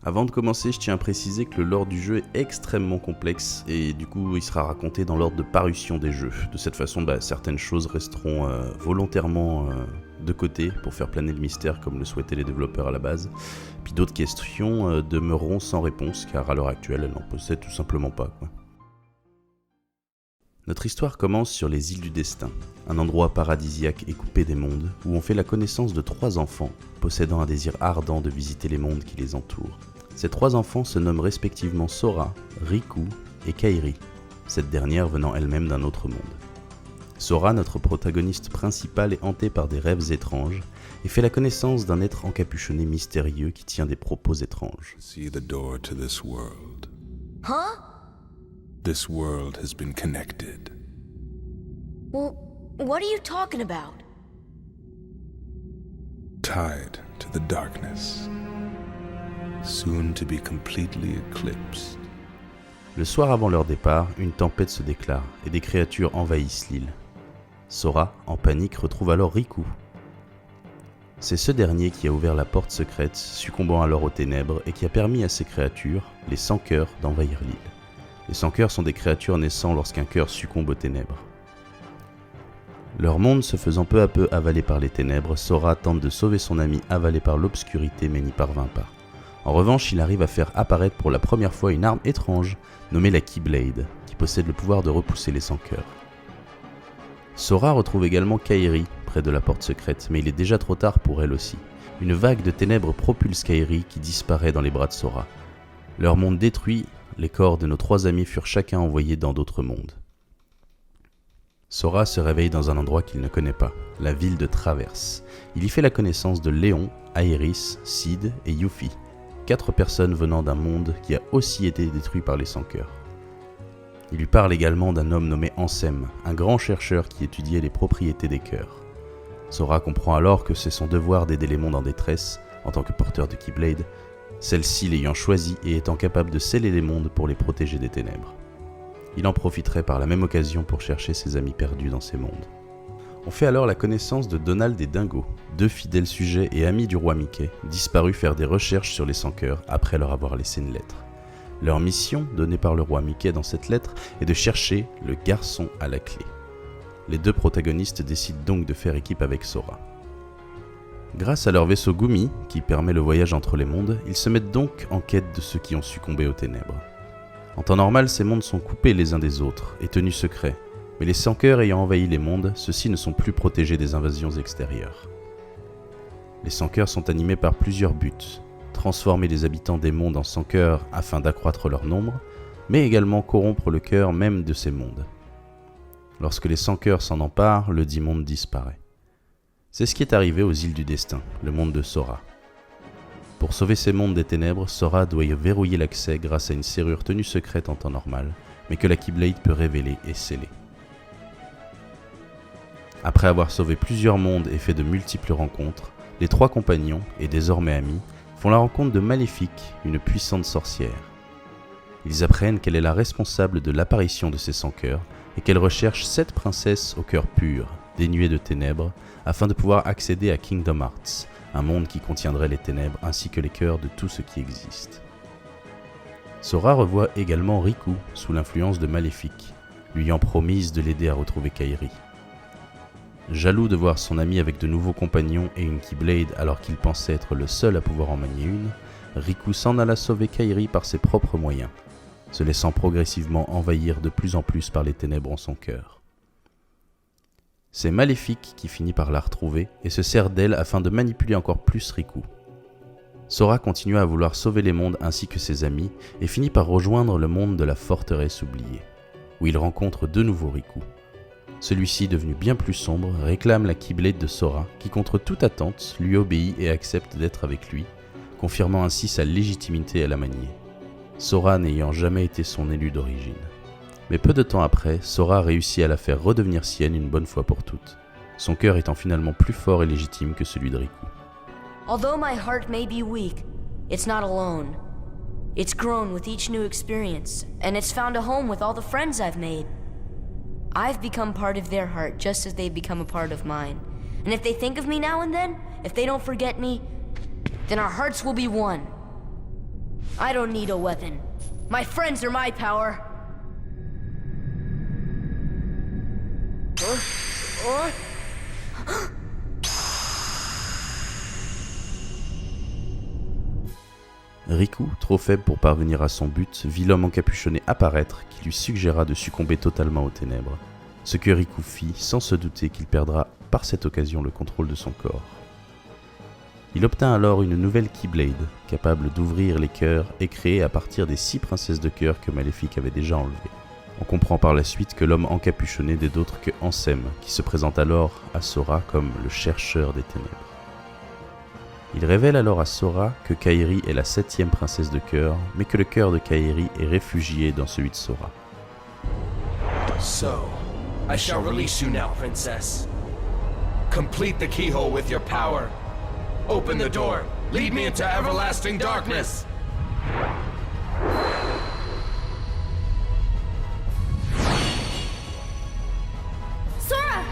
Avant de commencer, je tiens à préciser que le lore du jeu est extrêmement complexe et du coup il sera raconté dans l'ordre de parution des jeux. De cette façon, certaines choses resteront volontairement de côté pour faire planer le mystère comme le souhaitaient les développeurs à la base. Puis d'autres questions demeureront sans réponse car à l'heure actuelle elles n'en possèdent tout simplement pas. Notre histoire commence sur les îles du destin, un endroit paradisiaque et coupé des mondes où on fait la connaissance de 3 enfants possédant un désir ardent de visiter les mondes qui les entourent. Ces 3 enfants se nomment respectivement Sora, Riku et Kairi, cette dernière venant elle-même d'un autre monde. Sora, notre protagoniste principal, est hantée par des rêves étranges et fait la connaissance d'un être encapuchonné mystérieux qui tient des propos étranges. See the door to this world. Huh? This world has been connected. Well, what are you talking about? Tied to the darkness. Soon to be completely eclipsed. Le soir avant leur départ, une tempête se déclare et des créatures envahissent l'île. Sora, en panique, retrouve alors Riku. C'est ce dernier qui a ouvert la porte secrète, succombant alors aux ténèbres et qui a permis à ces créatures, les Sans-Cœurs, d'envahir l'île. Les Sans-Cœurs sont des créatures naissant lorsqu'un cœur succombe aux ténèbres. Leur monde se faisant peu à peu avaler par les ténèbres, Sora tente de sauver son ami avalé par l'obscurité mais n'y parvint pas. En revanche, il arrive à faire apparaître pour la première fois une arme étrange, nommée la Keyblade, qui possède le pouvoir de repousser les Sans-Cœurs. Sora retrouve également Kairi, près de la porte secrète, mais il est déjà trop tard pour elle aussi. Une vague de ténèbres propulse Kairi qui disparaît dans les bras de Sora. Leur monde détruit, les corps de nos 3 amis furent chacun envoyés dans d'autres mondes. Sora se réveille dans un endroit qu'il ne connaît pas, la ville de Traverse. Il y fait la connaissance de Léon, Aeris, Sid et Yuffie, 4 personnes venant d'un monde qui a aussi été détruit par les Sans-Cœurs. Il lui parle également d'un homme nommé Ansem, un grand chercheur qui étudiait les propriétés des cœurs. Sora comprend alors que c'est son devoir d'aider les mondes en détresse, en tant que porteur de Keyblade, celle-ci l'ayant choisi et étant capable de sceller les mondes pour les protéger des ténèbres. Il en profiterait par la même occasion pour chercher ses amis perdus dans ces mondes. On fait alors la connaissance de Donald et Dingo, 2 fidèles sujets et amis du roi Mickey, disparus faire des recherches sur les Sans-Cœurs après leur avoir laissé une lettre. Leur mission, donnée par le roi Mickey dans cette lettre, est de chercher le garçon à la clé. Les 2 protagonistes décident donc de faire équipe avec Sora. Grâce à leur vaisseau Gumi, qui permet le voyage entre les mondes, ils se mettent donc en quête de ceux qui ont succombé aux ténèbres. En temps normal, ces mondes sont coupés les uns des autres et tenus secrets, mais les Sans-Cœurs ayant envahi les mondes, ceux-ci ne sont plus protégés des invasions extérieures. Les Sans-Cœurs sont animés par plusieurs buts, transformer les habitants des mondes en Sans-Cœurs afin d'accroître leur nombre, mais également corrompre le cœur même de ces mondes. Lorsque les Sans-Cœurs s'en emparent, le dit monde disparaît. C'est ce qui est arrivé aux îles du destin, le monde de Sora. Pour sauver ces mondes des ténèbres, Sora doit y verrouiller l'accès grâce à une serrure tenue secrète en temps normal, mais que la Keyblade peut révéler et sceller. Après avoir sauvé plusieurs mondes et fait de multiples rencontres, les 3 compagnons, et désormais amis, font la rencontre de Maléfique, une puissante sorcière. Ils apprennent qu'elle est la responsable de l'apparition de ces Sans-Cœurs et qu'elle recherche 7 princesses au cœur pur, dénuées de ténèbres, afin de pouvoir accéder à Kingdom Hearts, un monde qui contiendrait les ténèbres ainsi que les cœurs de tout ce qui existe. Sora revoit également Riku sous l'influence de Maléfique, lui ayant promise de l'aider à retrouver Kairi. Jaloux de voir son ami avec de nouveaux compagnons et une Keyblade alors qu'il pensait être le seul à pouvoir en manier une, Riku s'en alla sauver Kairi par ses propres moyens, se laissant progressivement envahir de plus en plus par les ténèbres en son cœur. C'est Maléfique qui finit par la retrouver et se sert d'elle afin de manipuler encore plus Riku. Sora continua à vouloir sauver les mondes ainsi que ses amis et finit par rejoindre le monde de la forteresse oubliée, où il rencontre de nouveau Riku. Celui-ci, devenu bien plus sombre, réclame la Keyblade de Sora qui, contre toute attente, lui obéit et accepte d'être avec lui, confirmant ainsi sa légitimité à la manier. Sora n'ayant jamais été son élu d'origine. Mais peu de temps après, Sora réussit à la faire redevenir sienne une bonne fois pour toutes, son cœur étant finalement plus fort et légitime que celui de Riku. Although my heart may be weak, it's not alone. It's grown with each new experience, and it's found a home with all the friends I've made. I've become part of their heart just as they've become a part of mine. And if they think of me now and then, if they don't forget me, then our hearts will be one. I don't need a weapon. My friends are my power. Riku, trop faible pour parvenir à son but, vit l'homme encapuchonné apparaître qui lui suggéra de succomber totalement aux ténèbres. Ce que Riku fit sans se douter qu'il perdra par cette occasion le contrôle de son corps. Il obtint alors une nouvelle Keyblade, capable d'ouvrir les cœurs et créée à partir des 6 princesses de cœur que Maléfique avait déjà enlevées. On comprend par la suite que l'homme encapuchonné n'est d'autre que Ansem, qui se présente alors à Sora comme le chercheur des ténèbres. Il révèle alors à Sora que Kairi est la 7e princesse de cœur, mais que le cœur de Kairi est réfugié dans celui de Sora. So, I shall release you now, princess. Complete the keyhole with your power. Open the door. Lead me into everlasting darkness. Sora!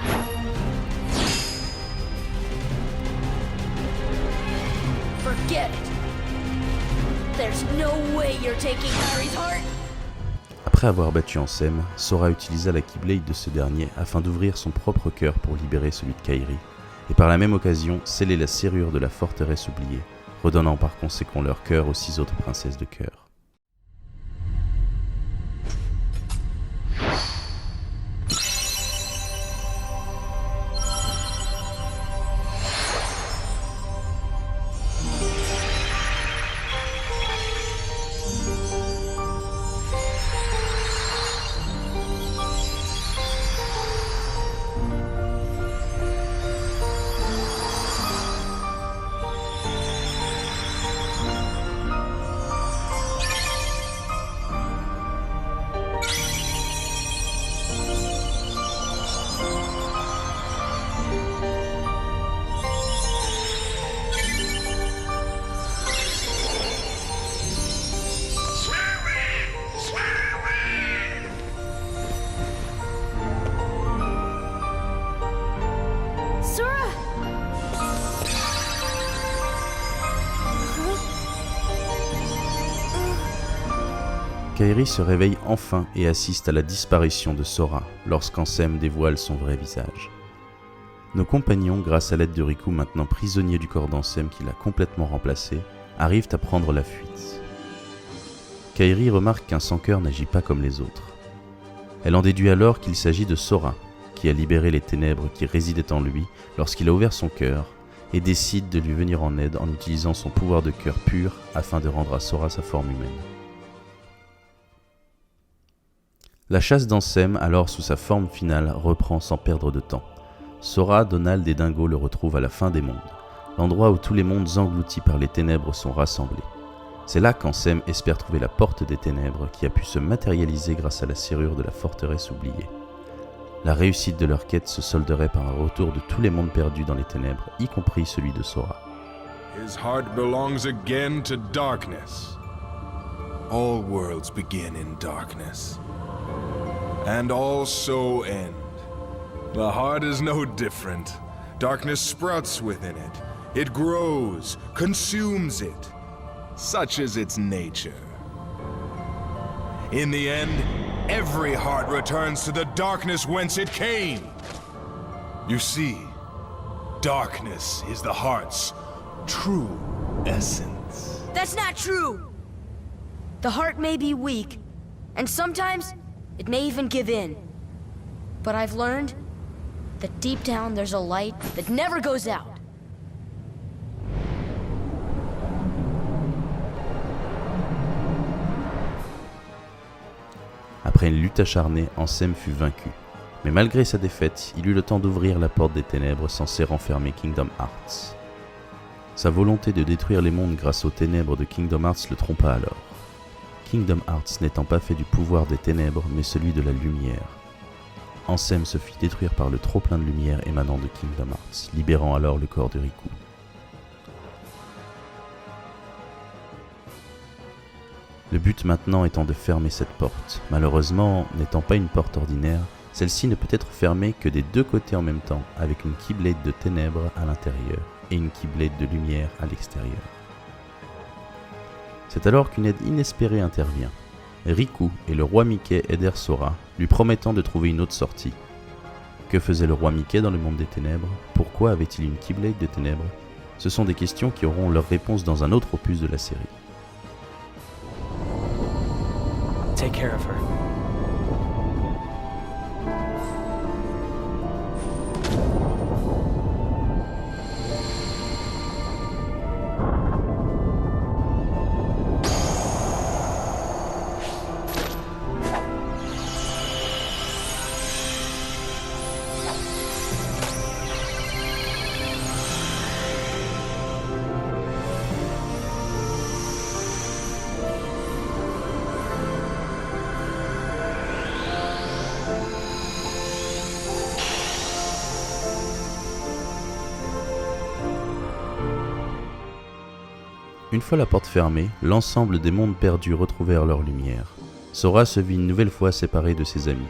Forget it. There's no way you're taking Harry's heart. Après avoir battu Ansem, Sora utilisa la Keyblade de ce dernier afin d'ouvrir son propre cœur pour libérer celui de Kairi, et par la même occasion sceller la serrure de la forteresse oubliée, redonnant par conséquent leur cœur aux 6 autres princesses de cœur. Kairi se réveille enfin et assiste à la disparition de Sora lorsqu'Ansem dévoile son vrai visage. Nos compagnons, grâce à l'aide de Riku maintenant prisonnier du corps d'Ansem qui l'a complètement remplacé, arrivent à prendre la fuite. Kairi remarque qu'un sans-cœur n'agit pas comme les autres. Elle en déduit alors qu'il s'agit de Sora, qui a libéré les ténèbres qui résidaient en lui lorsqu'il a ouvert son cœur, et décide de lui venir en aide en utilisant son pouvoir de cœur pur afin de rendre à Sora sa forme humaine. La chasse d'Ansem, alors sous sa forme finale, reprend sans perdre de temps. Sora, Donald et Dingo le retrouvent à la fin des mondes, l'endroit où tous les mondes engloutis par les ténèbres sont rassemblés. C'est là qu'Ansem espère trouver la porte des ténèbres qui a pu se matérialiser grâce à la serrure de la forteresse oubliée. La réussite de leur quête se solderait par un retour de tous les mondes perdus dans les ténèbres, y compris celui de Sora. His heart belongs again to darkness. All worlds begin in darkness, and all so end. The heart is no different. Darkness sprouts within it. It grows, consumes it. Such is its nature. In the end, every heart returns to the darkness whence it came. You see, darkness is the heart's true essence. That's not true! The heart may be weak, and sometimes it may even give in. But I've learned that deep down there's a light that never goes out. Après une lutte acharnée, Ansem fut vaincu. Mais malgré sa défaite, il eut le temps d'ouvrir la porte des ténèbres censée renfermer Kingdom Hearts. Sa volonté de détruire les mondes grâce aux ténèbres de Kingdom Hearts le trompa alors. Kingdom Hearts n'étant pas fait du pouvoir des ténèbres, mais celui de la lumière. Ansem se fit détruire par le trop-plein de lumière émanant de Kingdom Hearts, libérant alors le corps de Riku. Le but maintenant étant de fermer cette porte. Malheureusement, n'étant pas une porte ordinaire, celle-ci ne peut être fermée que des deux côtés en même temps, avec une Keyblade de ténèbres à l'intérieur et une Keyblade de lumière à l'extérieur. C'est alors qu'une aide inespérée intervient. Riku et le roi Mickey aidèrent Sora, lui promettant de trouver une autre sortie. Que faisait le roi Mickey dans le monde des ténèbres? Pourquoi avait-il une Keyblade des ténèbres? Ce sont des questions qui auront leur réponse dans un autre opus de la série. Take care of her. Une fois la porte fermée, l'ensemble des mondes perdus retrouvèrent leur lumière. Sora se vit une nouvelle fois séparé de ses amis.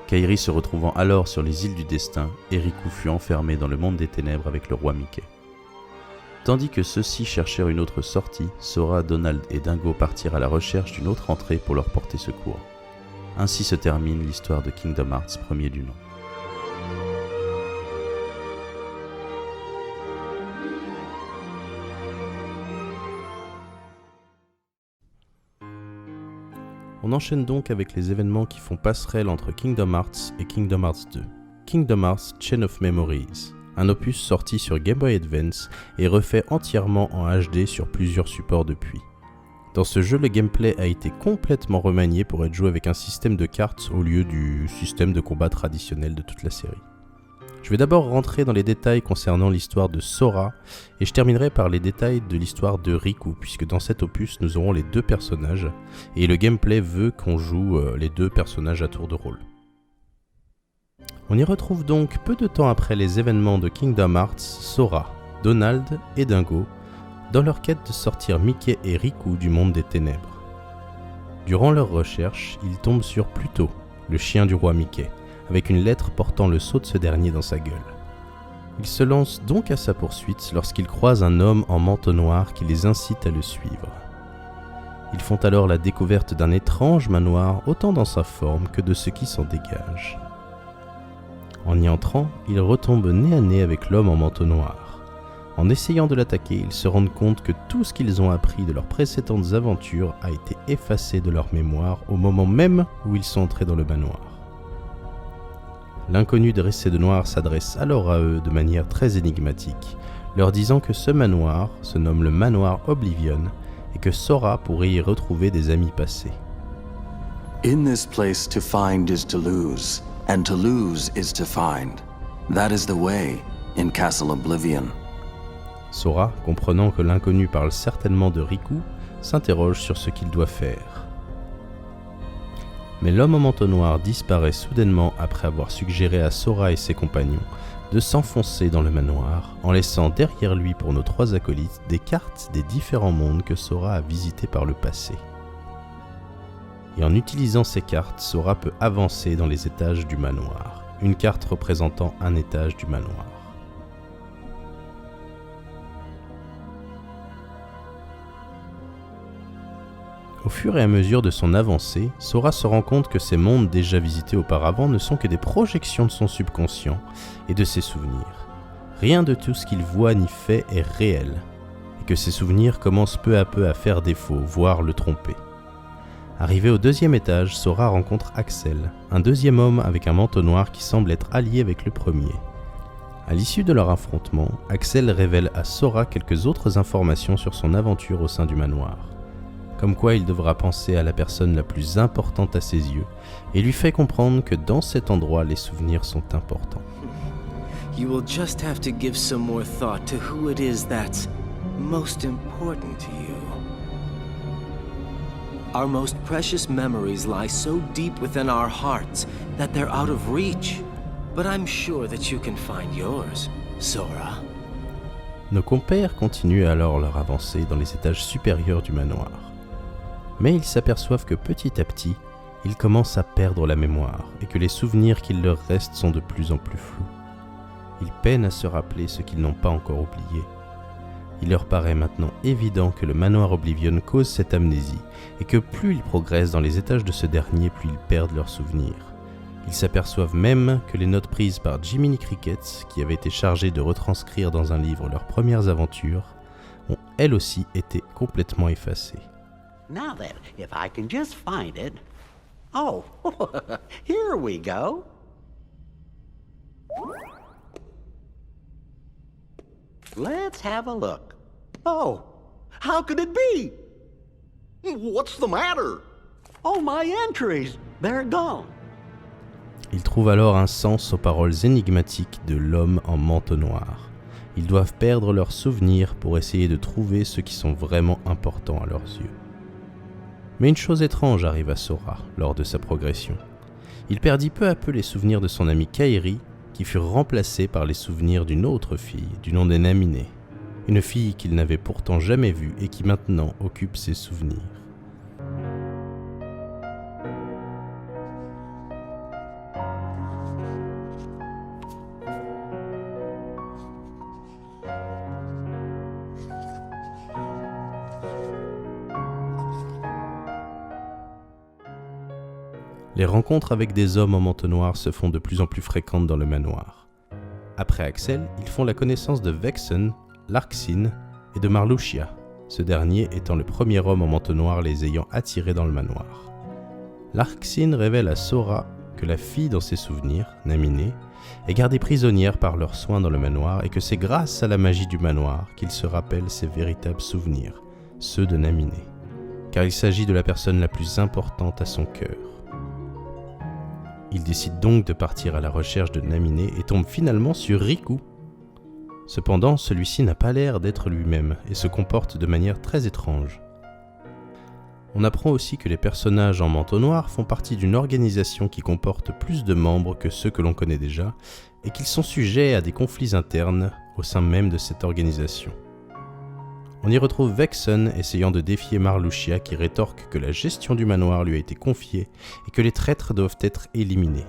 Kairi se retrouvant alors sur les îles du destin, et Riku fut enfermé dans le monde des ténèbres avec le roi Mickey. Tandis que ceux-ci cherchèrent une autre sortie, Sora, Donald et Dingo partirent à la recherche d'une autre entrée pour leur porter secours. Ainsi se termine l'histoire de Kingdom Hearts premier du nom. On enchaîne donc avec les événements qui font passerelle entre Kingdom Hearts et Kingdom Hearts 2. Kingdom Hearts Chain of Memories, un opus sorti sur Game Boy Advance et refait entièrement en HD sur plusieurs supports depuis. Dans ce jeu, le gameplay a été complètement remanié pour être joué avec un système de cartes au lieu du système de combat traditionnel de toute la série. Je vais d'abord rentrer dans les détails concernant l'histoire de Sora, et je terminerai par les détails de l'histoire de Riku, puisque dans cet opus nous aurons les deux personnages, et le gameplay veut qu'on joue les deux personnages à tour de rôle. On y retrouve donc peu de temps après les événements de Kingdom Hearts, Sora, Donald et Dingo, dans leur quête de sortir Mickey et Riku du monde des ténèbres. Durant leur recherche, ils tombent sur Pluto, le chien du roi Mickey, avec une lettre portant le sceau de ce dernier dans sa gueule. Ils se lancent donc à sa poursuite lorsqu'ils croisent un homme en manteau noir qui les incite à le suivre. Ils font alors la découverte d'un étrange manoir autant dans sa forme que de ce qui s'en dégage. En y entrant, ils retombent nez à nez avec l'homme en manteau noir. En essayant de l'attaquer, ils se rendent compte que tout ce qu'ils ont appris de leurs précédentes aventures a été effacé de leur mémoire au moment même où ils sont entrés dans le manoir. L'inconnu dressé de noir s'adresse alors à eux de manière très énigmatique, leur disant que ce manoir se nomme le manoir Oblivion et que Sora pourrait y retrouver des amis passés. In this place to find is to lose, and to lose is to find. That is the way in Castle Oblivion. Sora, comprenant que l'inconnu parle certainement de Riku, s'interroge sur ce qu'il doit faire. Mais l'homme au manteau noir disparaît soudainement après avoir suggéré à Sora et ses compagnons de s'enfoncer dans le manoir, en laissant derrière lui pour nos trois acolytes des cartes des différents mondes que Sora a visités par le passé. Et en utilisant ces cartes, Sora peut avancer dans les étages du manoir, une carte représentant un étage du manoir. Au fur et à mesure de son avancée, Sora se rend compte que ces mondes déjà visités auparavant ne sont que des projections de son subconscient et de ses souvenirs. Rien de tout ce qu'il voit ni fait est réel, et que ses souvenirs commencent peu à peu à faire défaut, voire le tromper. Arrivé au deuxième étage, Sora rencontre Axel, un deuxième homme avec un manteau noir qui semble être allié avec le premier. À l'issue de leur affrontement, Axel révèle à Sora quelques autres informations sur son aventure au sein du manoir. Comme quoi il devra penser à la personne la plus importante à ses yeux, et lui fait comprendre que dans cet endroit, les souvenirs sont importants. You will just have to give some more thought to who it is that's most important to you. Our most precious memories lie so deep within our hearts that they're out of reach. But I'm sure that you can find yours, Sora. Nos compères continuent alors leur avancée dans les étages supérieurs du manoir. Mais ils s'aperçoivent que petit à petit, ils commencent à perdre la mémoire et que les souvenirs qu'il leur reste sont de plus en plus flous. Ils peinent à se rappeler ce qu'ils n'ont pas encore oublié. Il leur paraît maintenant évident que le manoir Oblivion cause cette amnésie, et que plus ils progressent dans les étages de ce dernier, plus ils perdent leurs souvenirs. Ils s'aperçoivent même que les notes prises par Jiminy Cricket, qui avait été chargé de retranscrire dans un livre leurs premières aventures, ont elles aussi été complètement effacées. Now then, if I can just find it. Oh, here we go. Let's have a look. Oh, how could it be? What's the matter? Oh, my entries, they're gone. Ils trouvent alors un sens aux paroles énigmatiques de l'homme en manteau noir. Ils doivent perdre leurs souvenirs pour essayer de trouver ceux qui sont vraiment importants à leurs yeux. Mais une chose étrange arrive à Sora lors de sa progression. Il perdit peu à peu les souvenirs de son amie Kairi, qui furent remplacés par les souvenirs d'une autre fille, du nom de Naminé. Une fille qu'il n'avait pourtant jamais vue et qui maintenant occupe ses souvenirs. Les rencontres avec des hommes en manteau noir se font de plus en plus fréquentes dans le manoir. Après Axel, ils font la connaissance de Vexen, Larxene et de Marluxia, ce dernier étant le premier homme en manteau noir les ayant attirés dans le manoir. Larxene révèle à Sora que la fille dans ses souvenirs, Naminé, est gardée prisonnière par leurs soins dans le manoir et que c'est grâce à la magie du manoir qu'il se rappelle ses véritables souvenirs, ceux de Naminé, car il s'agit de la personne la plus importante à son cœur. Il décide donc de partir à la recherche de Naminé et tombe finalement sur Riku. Cependant, celui-ci n'a pas l'air d'être lui-même et se comporte de manière très étrange. On apprend aussi que les personnages en manteau noir font partie d'une organisation qui comporte plus de membres que ceux que l'on connaît déjà et qu'ils sont sujets à des conflits internes au sein même de cette organisation. On y retrouve Vexen essayant de défier Marluxia qui rétorque que la gestion du manoir lui a été confiée et que les traîtres doivent être éliminés.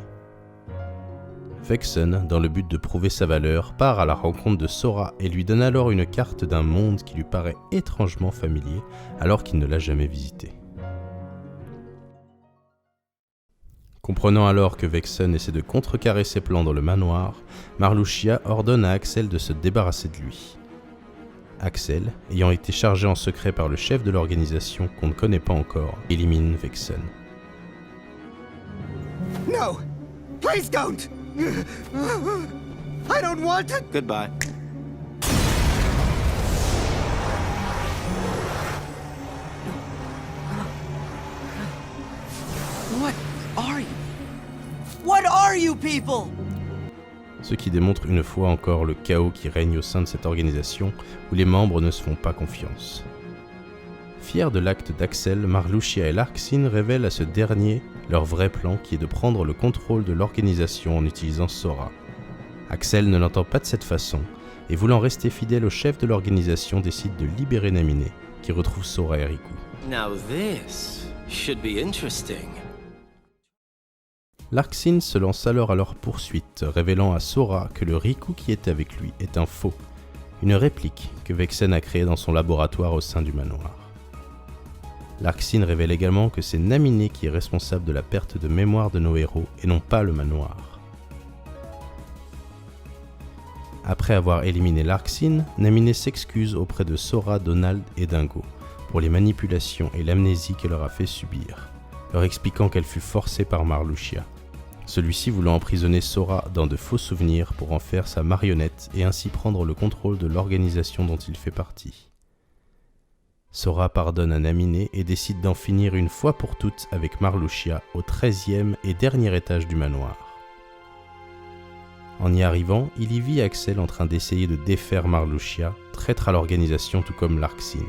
Vexen, dans le but de prouver sa valeur, part à la rencontre de Sora et lui donne alors une carte d'un monde qui lui paraît étrangement familier alors qu'il ne l'a jamais visité. Comprenant alors que Vexen essaie de contrecarrer ses plans dans le manoir, Marluxia ordonne à Axel de se débarrasser de lui. Axel, ayant été chargé en secret par le chef de l'organisation qu'on ne connaît pas encore, élimine Vexen. No! Please don't! I don't want it! Goodbye. What are you? What are you people? Ce qui démontre une fois encore le chaos qui règne au sein de cette organisation où les membres ne se font pas confiance. Fiers de l'acte d'Axel, Marluxia et Larxene révèlent à ce dernier leur vrai plan qui est de prendre le contrôle de l'organisation en utilisant Sora. Axel ne l'entend pas de cette façon et voulant rester fidèle au chef de l'organisation décide de libérer Naminé qui retrouve Sora et Riku. Now this should be interesting. Larxene se lance alors à leur poursuite, révélant à Sora que le Riku qui était avec lui est un faux, une réplique que Vexen a créée dans son laboratoire au sein du manoir. Larxene révèle également que c'est Naminé qui est responsable de la perte de mémoire de nos héros et non pas le manoir. Après avoir éliminé Larxene, Naminé s'excuse auprès de Sora, Donald et Dingo pour les manipulations et l'amnésie qu'elle leur a fait subir, leur expliquant qu'elle fut forcée par Marluxia, celui-ci voulant emprisonner Sora dans de faux souvenirs pour en faire sa marionnette et ainsi prendre le contrôle de l'organisation dont il fait partie. Sora pardonne à Naminé et décide d'en finir une fois pour toutes avec Marluxia au 13e et dernier étage du manoir. En y arrivant, il y vit Axel en train d'essayer de défaire Marluxia, traître à l'organisation tout comme Larxene.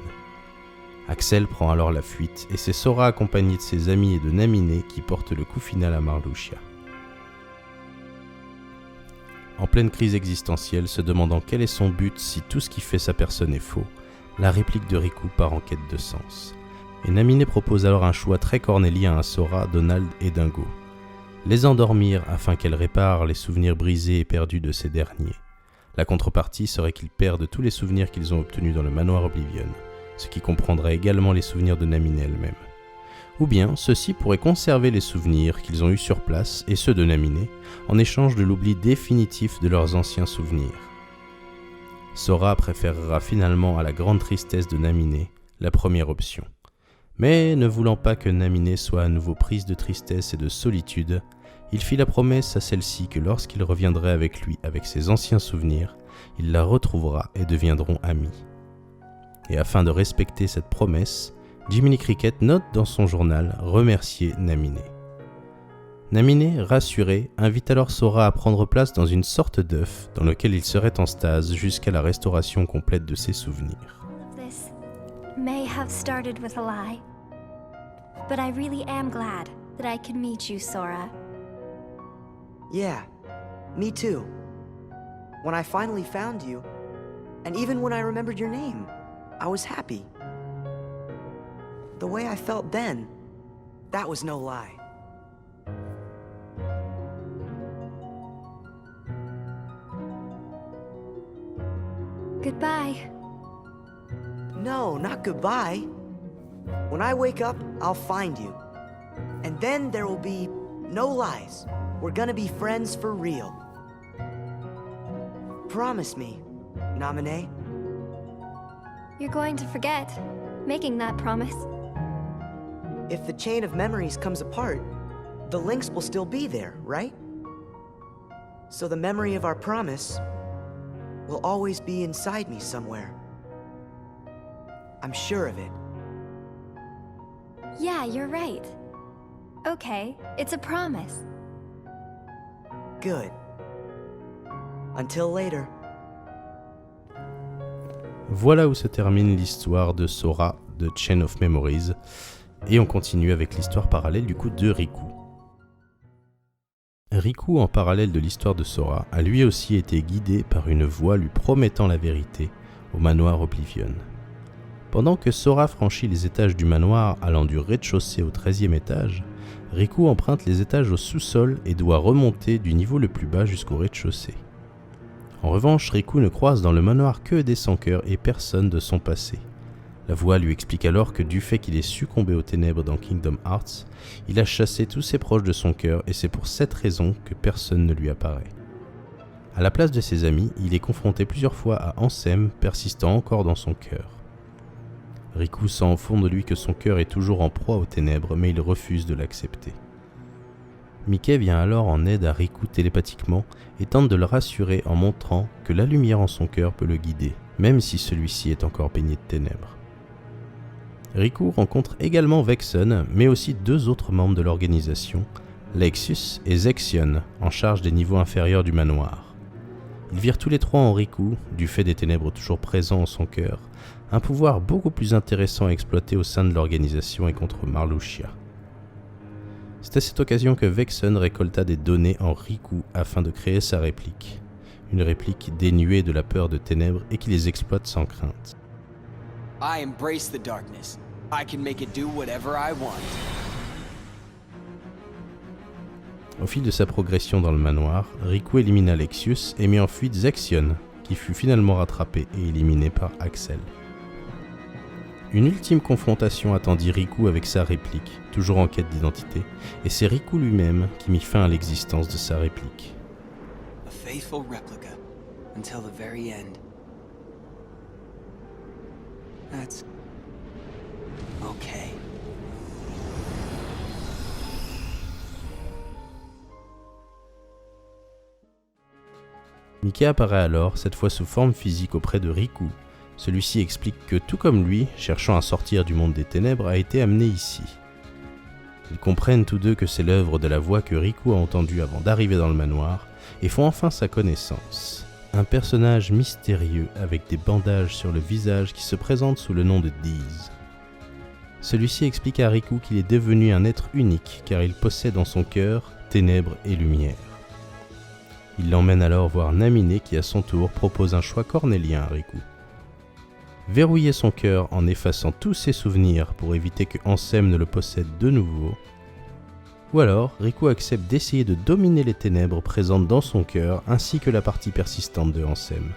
Axel prend alors la fuite et c'est Sora accompagné de ses amis et de Naminé qui porte le coup final à Marluxia. En pleine crise existentielle, se demandant quel est son but si tout ce qui fait sa personne est faux, la réplique de Riku part en quête de sens. Et Naminé propose alors un choix très cornélien à Sora, Donald et Dingo. Les endormir afin qu'elles réparent les souvenirs brisés et perdus de ces derniers, La contrepartie serait qu'ils perdent tous les souvenirs qu'ils ont obtenus dans le manoir Oblivion, ce qui comprendrait également les souvenirs de Naminé elle-même. Ou bien, ceux-ci pourraient conserver les souvenirs qu'ils ont eus sur place et ceux de Naminé, en échange de l'oubli définitif de leurs anciens souvenirs. Sora préférera finalement à la grande tristesse de Naminé la première option. Mais ne voulant pas que Naminé soit à nouveau prise de tristesse et de solitude, il fit la promesse à celle-ci que lorsqu'il reviendrait avec lui avec ses anciens souvenirs, il la retrouvera et deviendront amis. Et afin de respecter cette promesse, Jiminy Cricket note dans son journal remercier Naminé. Naminé, rassuré, invite alors Sora à prendre place dans une sorte d'œuf dans lequel il serait en stase jusqu'à la restauration complète de ses souvenirs. This may have started with a lie, but I really am glad that I could meet you, Sora. Yeah, me too. When I finally found you, and even when I remembered your name, I was happy. The way I felt then, that was no lie. Goodbye. No, not goodbye. When I wake up, I'll find you. And then there will be no lies. We're gonna be friends for real. Promise me, Naminé. You're going to forget making that promise. If the chain of memories comes apart, the links will still be there, right? So the memory of our promise will always be inside me somewhere. I'm sure of it. Yeah, you're right. Okay, it's a promise. Good. Until later. Voilà où se termine l'histoire de Sora de Chain of Memories, et on continue avec l'histoire parallèle du coup de Riku. Riku, en parallèle de l'histoire de Sora, a lui aussi été guidé par une voix lui promettant la vérité au manoir Oblivion. Pendant que Sora franchit les étages du manoir allant du rez-de-chaussée au 13e étage, Riku emprunte les étages au sous-sol et doit remonter du niveau le plus bas jusqu'au rez-de-chaussée. En revanche, Riku ne croise dans le manoir que des sans-cœurs et personne de son passé. La voix lui explique alors que du fait qu'il ait succombé aux ténèbres dans Kingdom Hearts, il a chassé tous ses proches de son cœur et c'est pour cette raison que personne ne lui apparaît. À la place de ses amis, il est confronté plusieurs fois à Ansem persistant encore dans son cœur. Riku sent au fond de lui que son cœur est toujours en proie aux ténèbres, mais il refuse de l'accepter. Mickey vient alors en aide à Riku télépathiquement et tente de le rassurer en montrant que la lumière en son cœur peut le guider, même si celui-ci est encore baigné de ténèbres. Riku rencontre également Vexen, mais aussi deux autres membres de l'organisation, Lexus et Zexion, en charge des niveaux inférieurs du manoir. Ils virent tous les trois en Riku, du fait des ténèbres toujours présents en son cœur, un pouvoir beaucoup plus intéressant à exploiter au sein de l'organisation et contre Marluxia. C'est à cette occasion que Vexen récolta des données en Riku afin de créer sa réplique. Une réplique dénuée de la peur de ténèbres et qui les exploite sans crainte. I embrace the darkness. I can make it do whatever I want. Au fil de sa progression dans le manoir, Riku élimina Lexus et mit en fuite Zexion, qui fut finalement rattrapé et éliminé par Axel. Une ultime confrontation attendit Riku avec sa réplique, toujours en quête d'identité, et c'est Riku lui-même qui mit fin à l'existence de sa réplique. A faithful replica until the very end. That's okay. Mickey apparaît alors, cette fois sous forme physique auprès de Riku. Celui-ci explique que tout comme lui, cherchant à sortir du monde des ténèbres, a été amené ici. Ils comprennent tous deux que c'est l'œuvre de la voix que Riku a entendue avant d'arriver dans le manoir, et font enfin sa connaissance. Un personnage mystérieux avec des bandages sur le visage qui se présente sous le nom de Deez. Celui-ci explique à Riku qu'il est devenu un être unique car il possède en son cœur ténèbres et lumière. Il l'emmène alors voir Naminé qui à son tour propose un choix cornélien à Riku. Verrouiller son cœur en effaçant tous ses souvenirs pour éviter que Ansem ne le possède de nouveau, Ou alors, Riku accepte d'essayer de dominer les ténèbres présentes dans son cœur ainsi que la partie persistante de Ansem.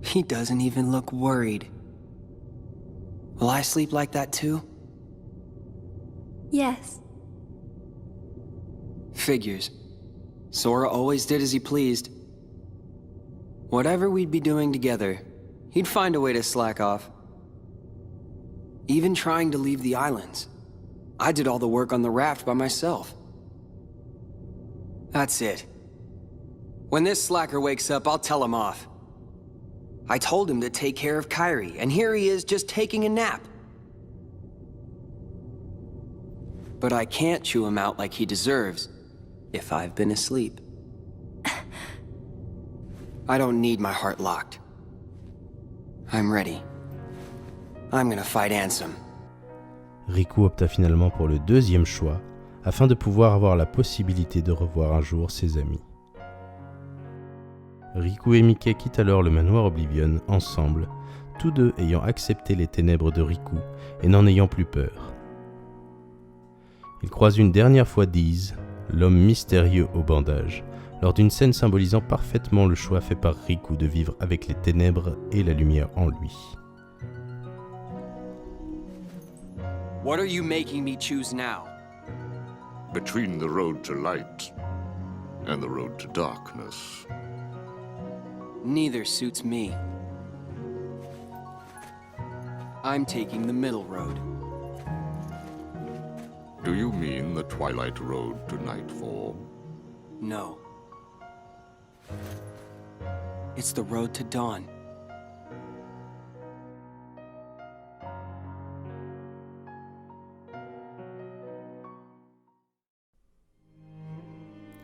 He doesn't even look worried. Will I sleep like that too? Yes. Figures. Sora always did as he pleased. Whatever we'd be doing together, he'd find a way to slack off. Even trying to leave the islands. I did all the work on the raft by myself. That's it. When this slacker wakes up, I'll tell him off. I told him to take care of Kairi, and here he is just taking a nap. But I can't chew him out like he deserves, if I've been asleep. I don't need my heart locked. I'm ready. I'm gonna fight Ansem. Riku opta finalement pour le deuxième choix, afin de pouvoir avoir la possibilité de revoir un jour ses amis. Riku et Mickey quittent alors le manoir Oblivion ensemble, tous deux ayant accepté les ténèbres de Riku et n'en ayant plus peur. Ils croisent une dernière fois Deez, l'homme mystérieux au bandage, lors d'une scène symbolisant parfaitement le choix fait par Riku de vivre avec les ténèbres et la lumière en lui. What are you making me choose now? Between the road to light and the road to darkness. Neither suits me. I'm taking the middle road. Do you mean the Twilight Road to Nightfall? No. It's the road to dawn.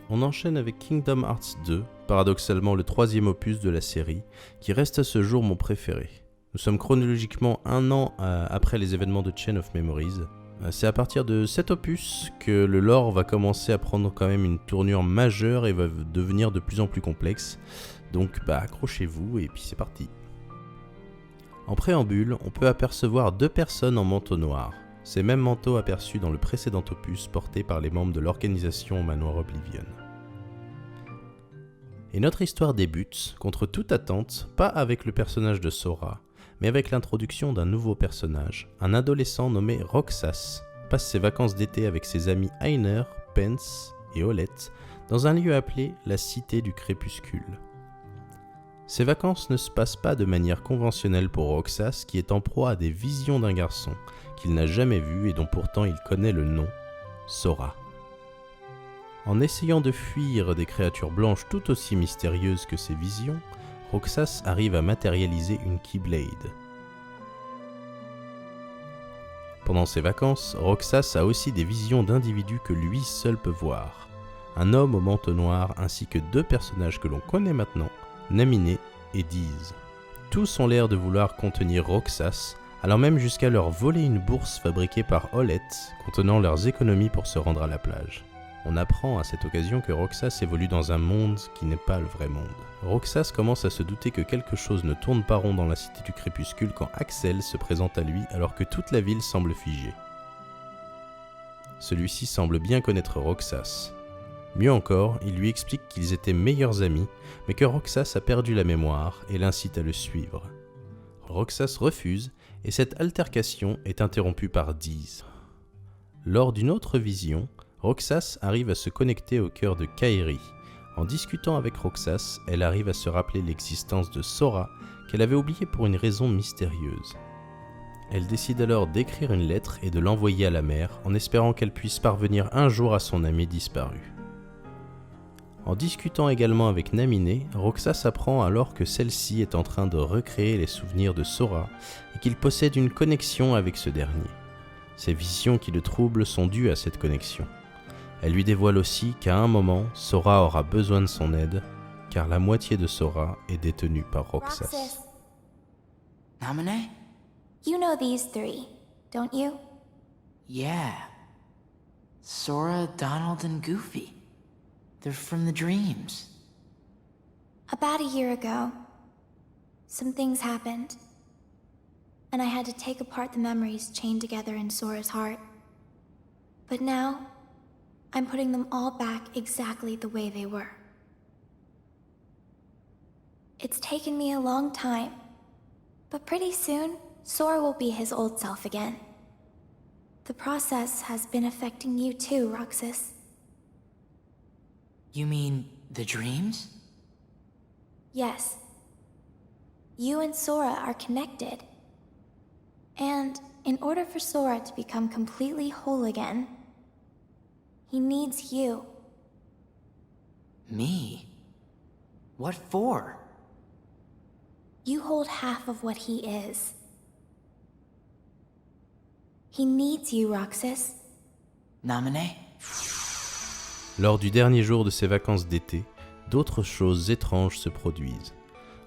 On enchaîne avec Kingdom Hearts 2, paradoxalement le troisième opus de la série, qui reste à ce jour mon préféré. Nous sommes chronologiquement un an après les événements de Chain of Memories. C'est à partir de cet opus que le lore va commencer à prendre quand même une tournure majeure et va devenir de plus en plus complexe. Donc accrochez-vous et puis c'est parti. En préambule, on peut apercevoir deux personnes en manteau noir. Ces mêmes manteaux aperçus dans le précédent opus portés par les membres de l'organisation au manoir Oblivion. Et notre histoire débute, contre toute attente, pas avec le personnage de Sora, mais avec l'introduction d'un nouveau personnage, un adolescent nommé Roxas, passe ses vacances d'été avec ses amis Einer, Pence et Olette dans un lieu appelé la Cité du Crépuscule. Ces vacances ne se passent pas de manière conventionnelle pour Roxas qui est en proie à des visions d'un garçon qu'il n'a jamais vu et dont pourtant il connaît le nom, Sora. En essayant de fuir des créatures blanches tout aussi mystérieuses que ces visions, Roxas arrive à matérialiser une Keyblade. Pendant ses vacances, Roxas a aussi des visions d'individus que lui seul peut voir. Un homme au manteau noir ainsi que deux personnages que l'on connaît maintenant, Naminé et Deez. Tous ont l'air de vouloir contenir Roxas, allant même jusqu'à leur voler une bourse fabriquée par Olette contenant leurs économies pour se rendre à la plage. On apprend à cette occasion que Roxas évolue dans un monde qui n'est pas le vrai monde. Roxas commence à se douter que quelque chose ne tourne pas rond dans la Cité du Crépuscule quand Axel se présente à lui alors que toute la ville semble figée. Celui-ci semble bien connaître Roxas. Mieux encore, il lui explique qu'ils étaient meilleurs amis, mais que Roxas a perdu la mémoire et l'incite à le suivre. Roxas refuse, et cette altercation est interrompue par Deez. Lors d'une autre vision, Roxas arrive à se connecter au cœur de Kairi. En discutant avec Roxas, elle arrive à se rappeler l'existence de Sora, qu'elle avait oubliée pour une raison mystérieuse. Elle décide alors d'écrire une lettre et de l'envoyer à la mer, en espérant qu'elle puisse parvenir un jour à son ami disparu. En discutant également avec Naminé, Roxas apprend alors que celle-ci est en train de recréer les souvenirs de Sora et qu'il possède une connexion avec ce dernier. Ces visions qui le troublent sont dues à cette connexion. Elle lui dévoile aussi qu'à un moment, Sora aura besoin de son aide, car la moitié de Sora est détenue par Roxas. Roxas. Naminé? You know these three, don't you? Yeah. Sora, Donald, and Goofy. They're from the dreams. About a year ago, some things happened, and I had to take apart the memories chained together in Sora's heart. But now, I'm putting them all back exactly the way they were. It's taken me a long time, but pretty soon, Sora will be his old self again. The process has been affecting you too, Roxas. You mean the dreams? Yes. You and Sora are connected. And in order for Sora to become completely whole again, he needs you. Me? What for? You hold half of what he is. He needs you, Roxas. Naminé? Lors du dernier jour de ses vacances d'été, d'autres choses étranges se produisent.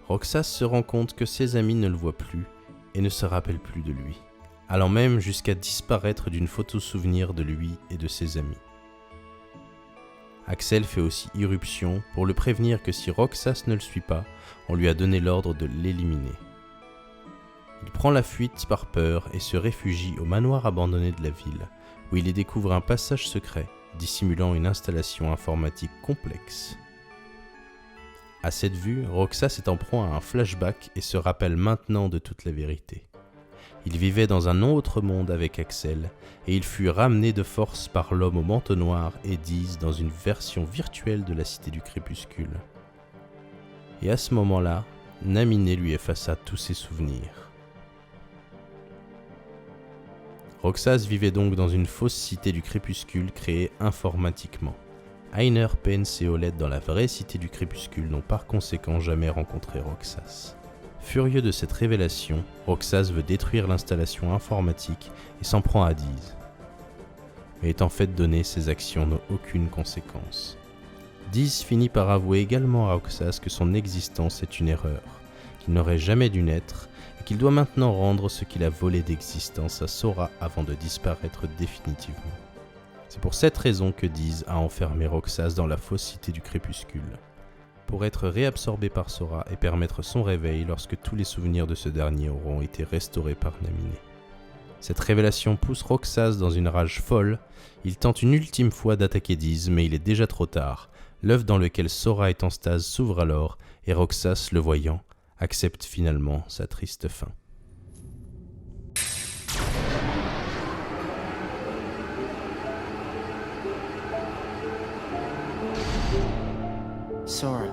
Roxas se rend compte que ses amis ne le voient plus et ne se rappellent plus de lui, allant même jusqu'à disparaître d'une photo souvenir de lui et de ses amis. Axel fait aussi irruption pour le prévenir que si Roxas ne le suit pas, on lui a donné l'ordre de l'éliminer. Il prend la fuite par peur et se réfugie au manoir abandonné de la ville, où il y découvre un passage secret dissimulant une installation informatique complexe. À cette vue, Roxas est en proie à un flashback et se rappelle maintenant de toute la vérité. Il vivait dans un autre monde avec Axel, et il fut ramené de force par l'homme au manteau noir et Diz dans une version virtuelle de la Cité du Crépuscule. Et à ce moment-là, Naminé lui effaça tous ses souvenirs. Roxas vivait donc dans une fausse Cité du Crépuscule créée informatiquement. Einer, Pence et Olette dans la vraie Cité du Crépuscule n'ont par conséquent jamais rencontré Roxas. Furieux de cette révélation, Roxas veut détruire l'installation informatique et s'en prend à Diz. Mais étant fait donné, ses actions n'ont aucune conséquence. Diz finit par avouer également à Roxas que son existence est une erreur, qu'il n'aurait jamais dû naître et qu'il doit maintenant rendre ce qu'il a volé d'existence à Sora avant de disparaître définitivement. C'est pour cette raison que Diz a enfermé Roxas dans la fausse Cité du Crépuscule, pour être réabsorbé par Sora et permettre son réveil lorsque tous les souvenirs de ce dernier auront été restaurés par Naminé. Cette révélation pousse Roxas dans une rage folle. Il tente une ultime fois d'attaquer Diz, mais il est déjà trop tard. L'œuf dans lequel Sora est en stase s'ouvre alors, et Roxas, le voyant, accepte finalement sa triste fin. Sora.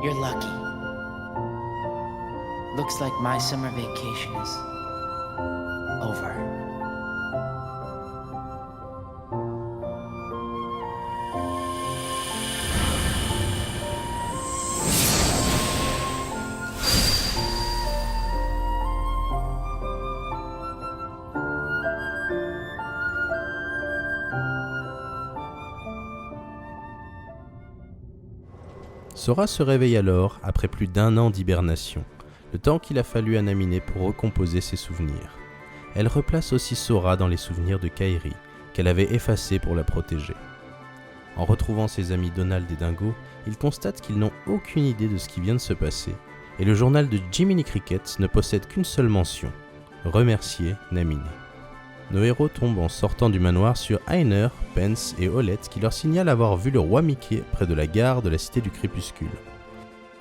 You're lucky. Looks like my summer vacation is over. Sora se réveille alors après plus d'1 an d'hibernation, le temps qu'il a fallu à Naminé pour recomposer ses souvenirs. Elle replace aussi Sora dans les souvenirs de Kairi, qu'elle avait effacés pour la protéger. En retrouvant ses amis Donald et Dingo, il constate qu'ils n'ont aucune idée de ce qui vient de se passer, et le journal de Jiminy Cricket ne possède qu'une seule mention, remercier Naminé. Nos héros tombent en sortant du manoir sur Einer, Pence et Olette qui leur signalent avoir vu le roi Mickey près de la gare de la Cité du Crépuscule.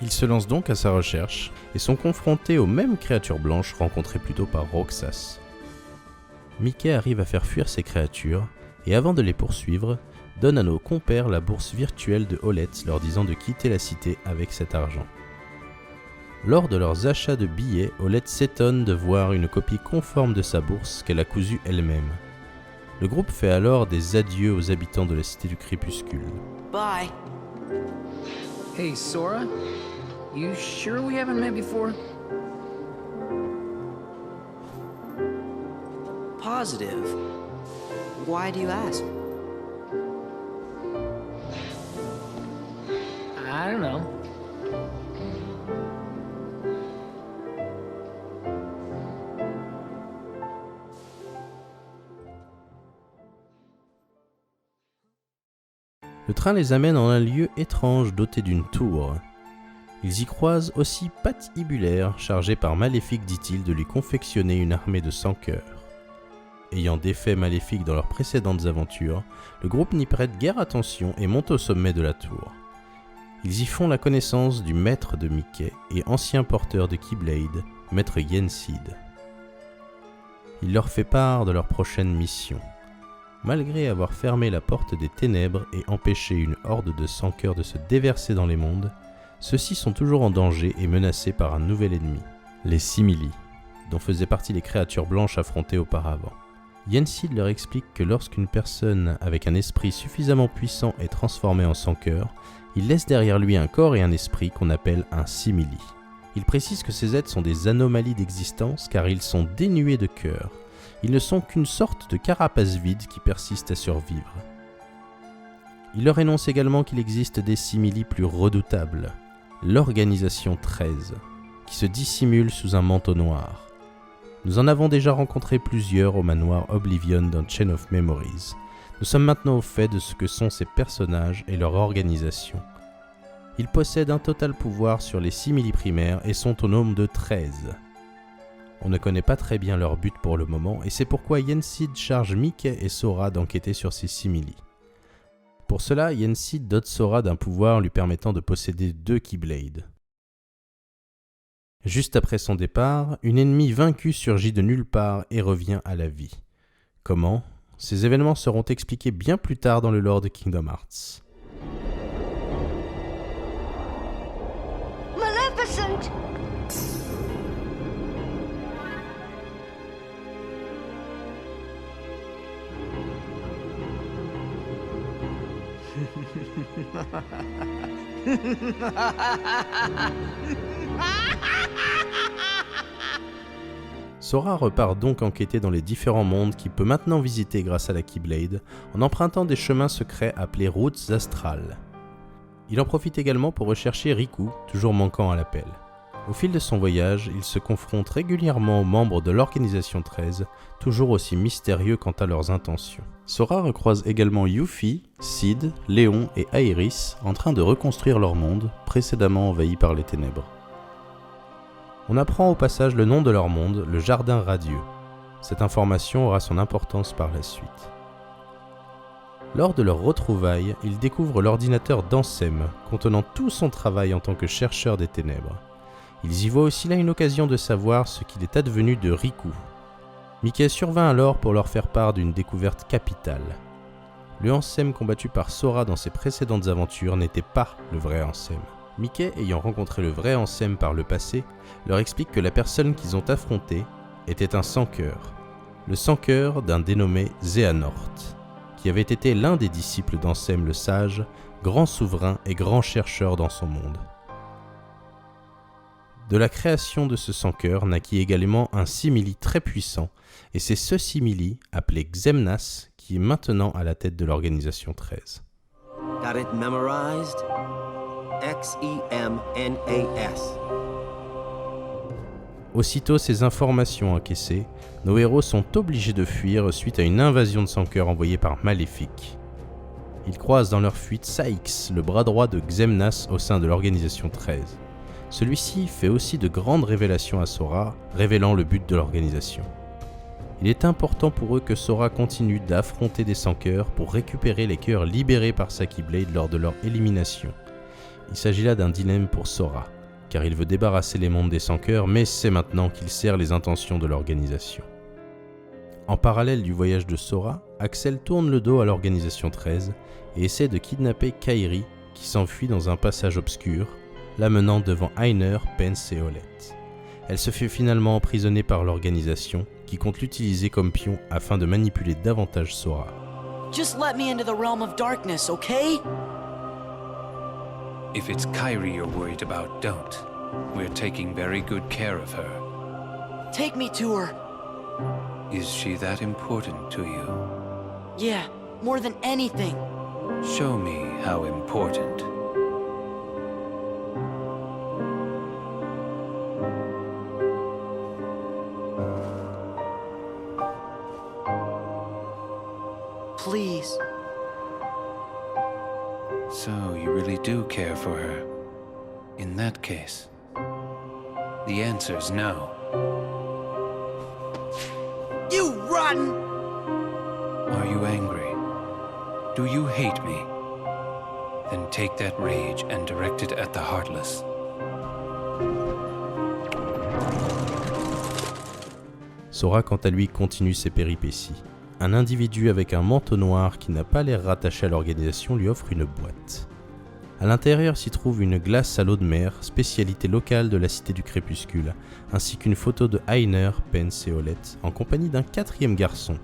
Ils se lancent donc à sa recherche et sont confrontés aux mêmes créatures blanches rencontrées plus tôt par Roxas. Mickey arrive à faire fuir ces créatures et avant de les poursuivre, donne à nos compères la bourse virtuelle de Olette leur disant de quitter la cité avec cet argent. Lors de leurs achats de billets, Olette s'étonne de voir une copie conforme de sa bourse qu'elle a cousue elle-même. Le groupe fait alors des adieux aux habitants de la Cité du Crépuscule. Bye. Hey, Sora? You sure we haven't met before? Positive. Why do you ask? I don't know. Le train les amène en un lieu étrange doté d'une tour. Ils y croisent aussi Patibulaire, chargé par Maléfique, dit-il, de lui confectionner une armée de 100 cœurs. Ayant défait Maléfique dans leurs précédentes aventures, le groupe n'y prête guère attention et monte au sommet de la tour. Ils y font la connaissance du maître de Mickey et ancien porteur de Keyblade, maître Yensid. Il leur fait part de leur prochaine mission. Malgré avoir fermé la porte des ténèbres et empêché une horde de 100 cœurs de se déverser dans les mondes, ceux-ci sont toujours en danger et menacés par un nouvel ennemi, les Simili, dont faisaient partie les créatures blanches affrontées auparavant. Yensid leur explique que lorsqu'une personne avec un esprit suffisamment puissant est transformée en 100 cœurs, il laisse derrière lui un corps et un esprit qu'on appelle un Simili. Il précise que ces êtres sont des anomalies d'existence car ils sont dénués de cœur. Ils ne sont qu'une sorte de carapace vide qui persiste à survivre. Il leur énonce également qu'il existe des Simili plus redoutables, l'Organisation 13, qui se dissimule sous un manteau noir. Nous en avons déjà rencontré plusieurs au manoir Oblivion dans Chain of Memories. Nous sommes maintenant au fait de ce que sont ces personnages et leur organisation. Ils possèdent un total pouvoir sur les Simili primaires et sont au nombre de 13. On ne connaît pas très bien leur but pour le moment et c'est pourquoi Yensid charge Mickey et Sora d'enquêter sur ces Simili. Pour cela, Yensid dote Sora d'un pouvoir lui permettant de posséder 2 Keyblades. Juste après son départ, une ennemie vaincue surgit de nulle part et revient à la vie. Comment ? Ces événements seront expliqués bien plus tard dans le lore de Kingdom Hearts. Maleficent! Sora repart donc enquêter dans les différents mondes qu'il peut maintenant visiter grâce à la Keyblade, en empruntant des chemins secrets appelés routes astrales. Il en profite également pour rechercher Riku, toujours manquant à l'appel. Au fil de son voyage, il se confronte régulièrement aux membres de l'Organisation 13, toujours aussi mystérieux quant à leurs intentions. Sora recroise également Yuffie, Sid, Léon et Aerys en train de reconstruire leur monde, précédemment envahi par les ténèbres. On apprend au passage le nom de leur monde, le Jardin Radieux. Cette information aura son importance par la suite. Lors de leur retrouvaille, ils découvrent l'ordinateur d'Ansem, contenant tout son travail en tant que chercheur des ténèbres. Ils y voient aussi là une occasion de savoir ce qu'il est advenu de Riku. Mickey survint alors pour leur faire part d'une découverte capitale. Le Ansem combattu par Sora dans ses précédentes aventures n'était pas le vrai Ansem. Mickey, ayant rencontré le vrai Ansem par le passé, leur explique que la personne qu'ils ont affrontée était un sans-cœur. Le sans-cœur d'un dénommé Xehanort, qui avait été l'un des disciples d'Ansem le Sage, grand souverain et grand chercheur dans son monde. De la création de ce sans-cœur naquit également un simili très puissant, et c'est ce simili, appelé Xemnas, qui est maintenant à la tête de l'Organisation 13. Got it memorized? X-E-M-N-A-S. Aussitôt ces informations encaissées, nos héros sont obligés de fuir suite à une invasion de sans-cœur envoyée par Maléfique. Ils croisent dans leur fuite Saïx, le bras droit de Xemnas au sein de l'Organisation 13. Celui-ci fait aussi de grandes révélations à Sora, révélant le but de l'organisation. Il est important pour eux que Sora continue d'affronter des sans-cœurs pour récupérer les cœurs libérés par sa Keyblade lors de leur élimination. Il s'agit là d'un dilemme pour Sora, car il veut débarrasser les mondes des sans-cœurs, mais c'est maintenant qu'il sert les intentions de l'organisation. En parallèle du voyage de Sora, Axel tourne le dos à l'Organisation 13 et essaie de kidnapper Kairi, qui s'enfuit dans un passage obscur, l'amenant devant Einer, Pence et Olette. Elle se fait finalement emprisonner par l'organisation, qui compte l'utiliser comme pion afin de manipuler davantage Sora. Just let me into the realm of darkness, okay? If it's Kairi you're worried about, don't. We're taking very good care of her. Take me to her. Is she that important to you? Yeah, more than anything. Show me how important. Please. do care for her, in that case, the answer's no. You run! Are you angry? Do you hate me? Then take that rage and direct it at the Heartless. Sora, quant à lui, continue ses péripéties. Un individu avec un manteau noir qui n'a pas l'air rattaché à l'organisation lui offre une boîte. À l'intérieur s'y trouve une glace à l'eau de mer, spécialité locale de la Cité du Crépuscule, ainsi qu'une photo de Ainer, Pence et Olette, en compagnie d'un 4e garçon.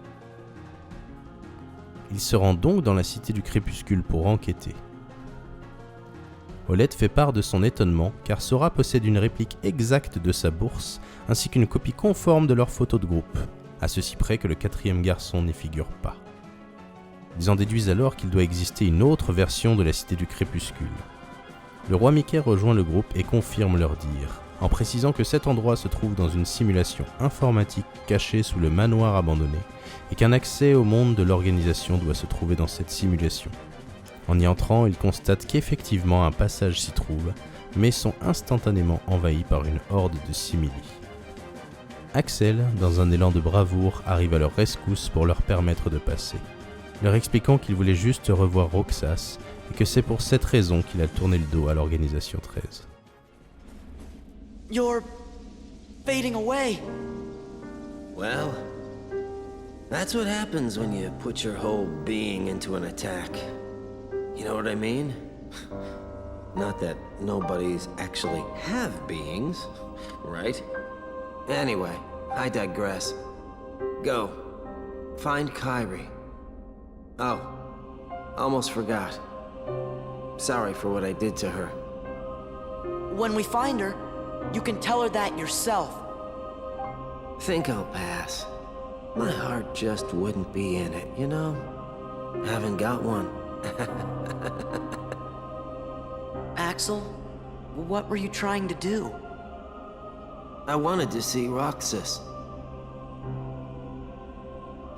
Il se rend donc dans la Cité du Crépuscule pour enquêter. Olette fait part de son étonnement car Sora possède une réplique exacte de sa bourse ainsi qu'une copie conforme de leur photo de groupe, à ceci près que le 4e garçon n'y figure pas. Ils en déduisent alors qu'il doit exister une autre version de la Cité du Crépuscule. Le roi Mickey rejoint le groupe et confirme leur dire, en précisant que cet endroit se trouve dans une simulation informatique cachée sous le manoir abandonné et qu'un accès au monde de l'organisation doit se trouver dans cette simulation. En y entrant, ils constatent qu'effectivement un passage s'y trouve, mais sont instantanément envahis par une horde de simili. Axel, dans un élan de bravoure, arrive à leur rescousse pour leur permettre de passer, leur expliquant qu'il voulait juste revoir Roxas et que c'est pour cette raison qu'il a tourné le dos à l'organisation 13. You're fading away. Well, that's what happens when you put your whole being into an attack. You know what I mean? Not that nobodies actually have beings, right? Anyway, I digress. Go. Find Kairi. Oh, almost forgot. Sorry for what I did to her. When we find her, you can tell her that yourself. Think I'll pass. My heart just wouldn't be in it, you know? Haven't got one. Axel, what were you trying to do? I wanted to see Roxas.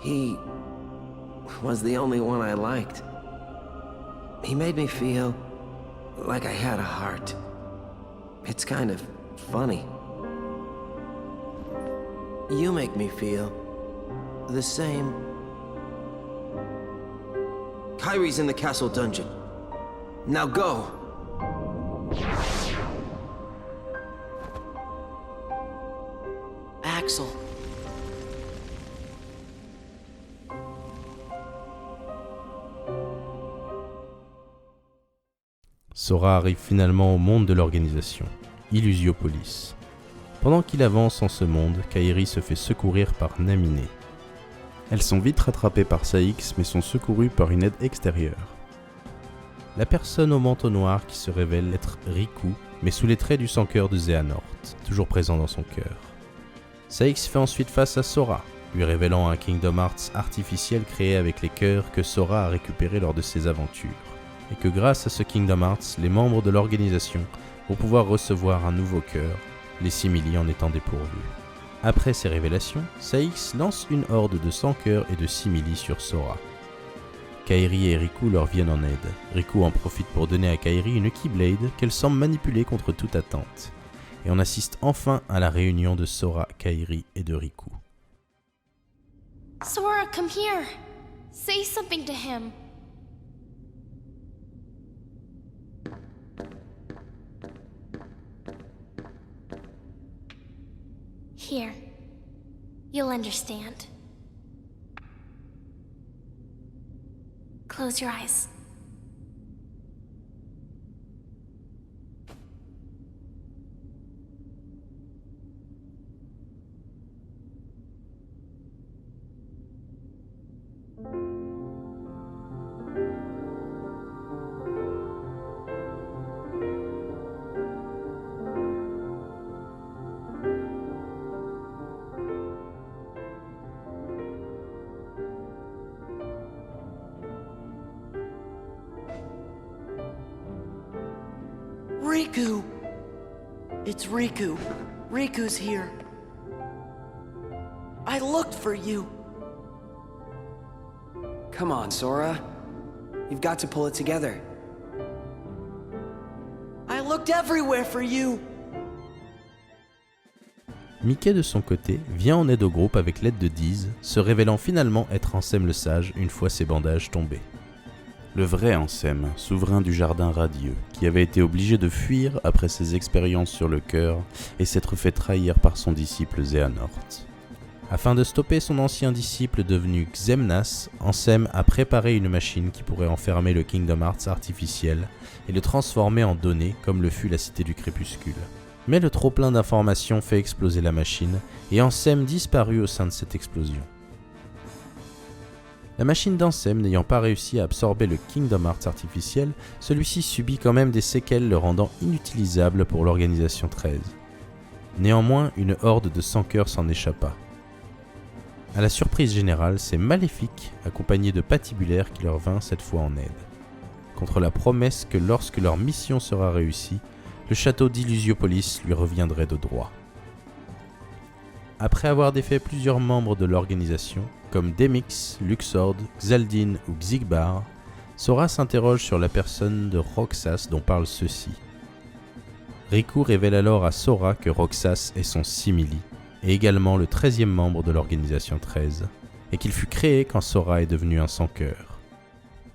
He was the only one I liked. He made me feel like I had a heart. It's kind of funny. You make me feel the same. Kairi's in the castle dungeon. Now go! Axel. Sora arrive finalement au monde de l'organisation, Illusiopolis. Pendant qu'il avance en ce monde, Kairi se fait secourir par Naminé. Elles sont vite rattrapées par Saïx mais sont secourues par une aide extérieure. La personne au manteau noir qui se révèle être Riku, mais sous les traits du sans-cœur de Xehanort, toujours présent dans son cœur. Saïx fait ensuite face à Sora, lui révélant un Kingdom Hearts artificiel créé avec les cœurs que Sora a récupérés lors de ses aventures, et que grâce à ce Kingdom Hearts, les membres de l'organisation vont pouvoir recevoir un nouveau cœur, les simili en étant dépourvus. Après ces révélations, Saïx lance une horde de sans-cœurs et de simili sur Sora. Kairi et Riku leur viennent en aide. Riku en profite pour donner à Kairi une Keyblade qu'elle semble manipuler contre toute attente. Et on assiste enfin à la réunion de Sora, Kairi et de Riku. Sora, come here. Say something to him. Here. You'll understand. Close your eyes. Riku! It's Riku. Riku's here. I looked for you. Come on, Sora. You've got to pull it together. looked everywhere for you. Mickey de son côté vient en aide au groupe avec l'aide de Deez, se révélant finalement être Ansem le Sage une fois ses bandages tombés. Le vrai Ansem, souverain du jardin radieux, qui avait été obligé de fuir après ses expériences sur le cœur et s'être fait trahir par son disciple Xehanort. Afin de stopper son ancien disciple devenu Xemnas, Ansem a préparé une machine qui pourrait enfermer le Kingdom Hearts artificiel et le transformer en données comme le fut la Cité du Crépuscule. Mais le trop-plein d'informations fait exploser la machine et Ansem disparut au sein de cette explosion. La machine d'Ansem n'ayant pas réussi à absorber le Kingdom Hearts artificiel, celui-ci subit quand même des séquelles le rendant inutilisable pour l'Organisation 13. Néanmoins, une horde de sans-cœurs s'en échappa. À la surprise générale, c'est Maléfique, accompagné de Patibulaire, qui leur vint cette fois en aide. Contre la promesse que lorsque leur mission sera réussie, le château d'Illusiopolis lui reviendrait de droit. Après avoir défait plusieurs membres de l'organisation, comme Demyx, Luxord, Xaldin ou Xigbar, Sora s'interroge sur la personne de Roxas dont parlent ceux-ci. Riku révèle alors à Sora que Roxas est son simili, et également le 13e membre de l'Organisation 13, et qu'il fut créé quand Sora est devenu un sans-cœur.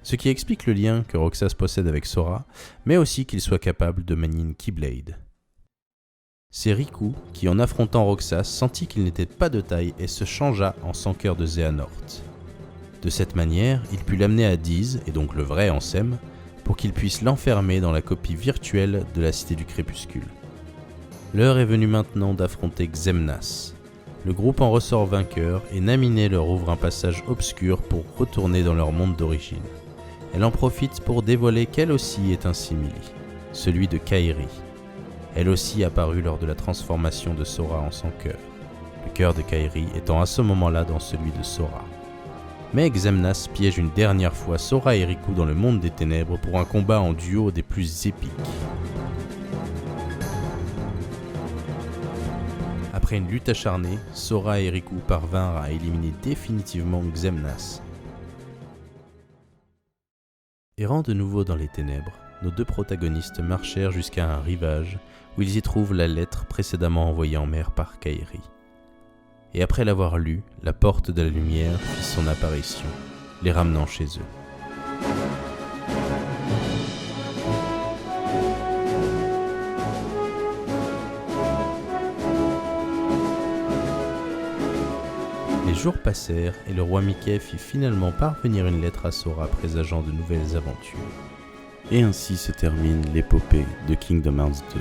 Ce qui explique le lien que Roxas possède avec Sora, mais aussi qu'il soit capable de manier une Keyblade. C'est Riku qui, en affrontant Roxas, sentit qu'il n'était pas de taille et se changea en sans-cœur de Xehanort. De cette manière, il put l'amener à Deez, et donc le vrai Ansem, pour qu'il puisse l'enfermer dans la copie virtuelle de la Cité du Crépuscule. L'heure est venue maintenant d'affronter Xemnas. Le groupe en ressort vainqueur et Naminé leur ouvre un passage obscur pour retourner dans leur monde d'origine. Elle en profite pour dévoiler qu'elle aussi est un simili, celui de Kairi. Elle aussi apparut lors de la transformation de Sora en son cœur, le cœur de Kairi étant à ce moment-là dans celui de Sora. Mais Xemnas piège une dernière fois Sora et Riku dans le monde des ténèbres pour un combat en duo des plus épiques. Après une lutte acharnée, Sora et Riku parvinrent à éliminer définitivement Xemnas. Errant de nouveau dans les ténèbres, nos deux protagonistes marchèrent jusqu'à un rivage où ils y trouvent la lettre précédemment envoyée en mer par Kairi. Et après l'avoir lue, la porte de la lumière fit son apparition, les ramenant chez eux. Les jours passèrent et le roi Mickey fit finalement parvenir une lettre à Sora présageant de nouvelles aventures. Et ainsi se termine l'épopée de Kingdom Hearts 2.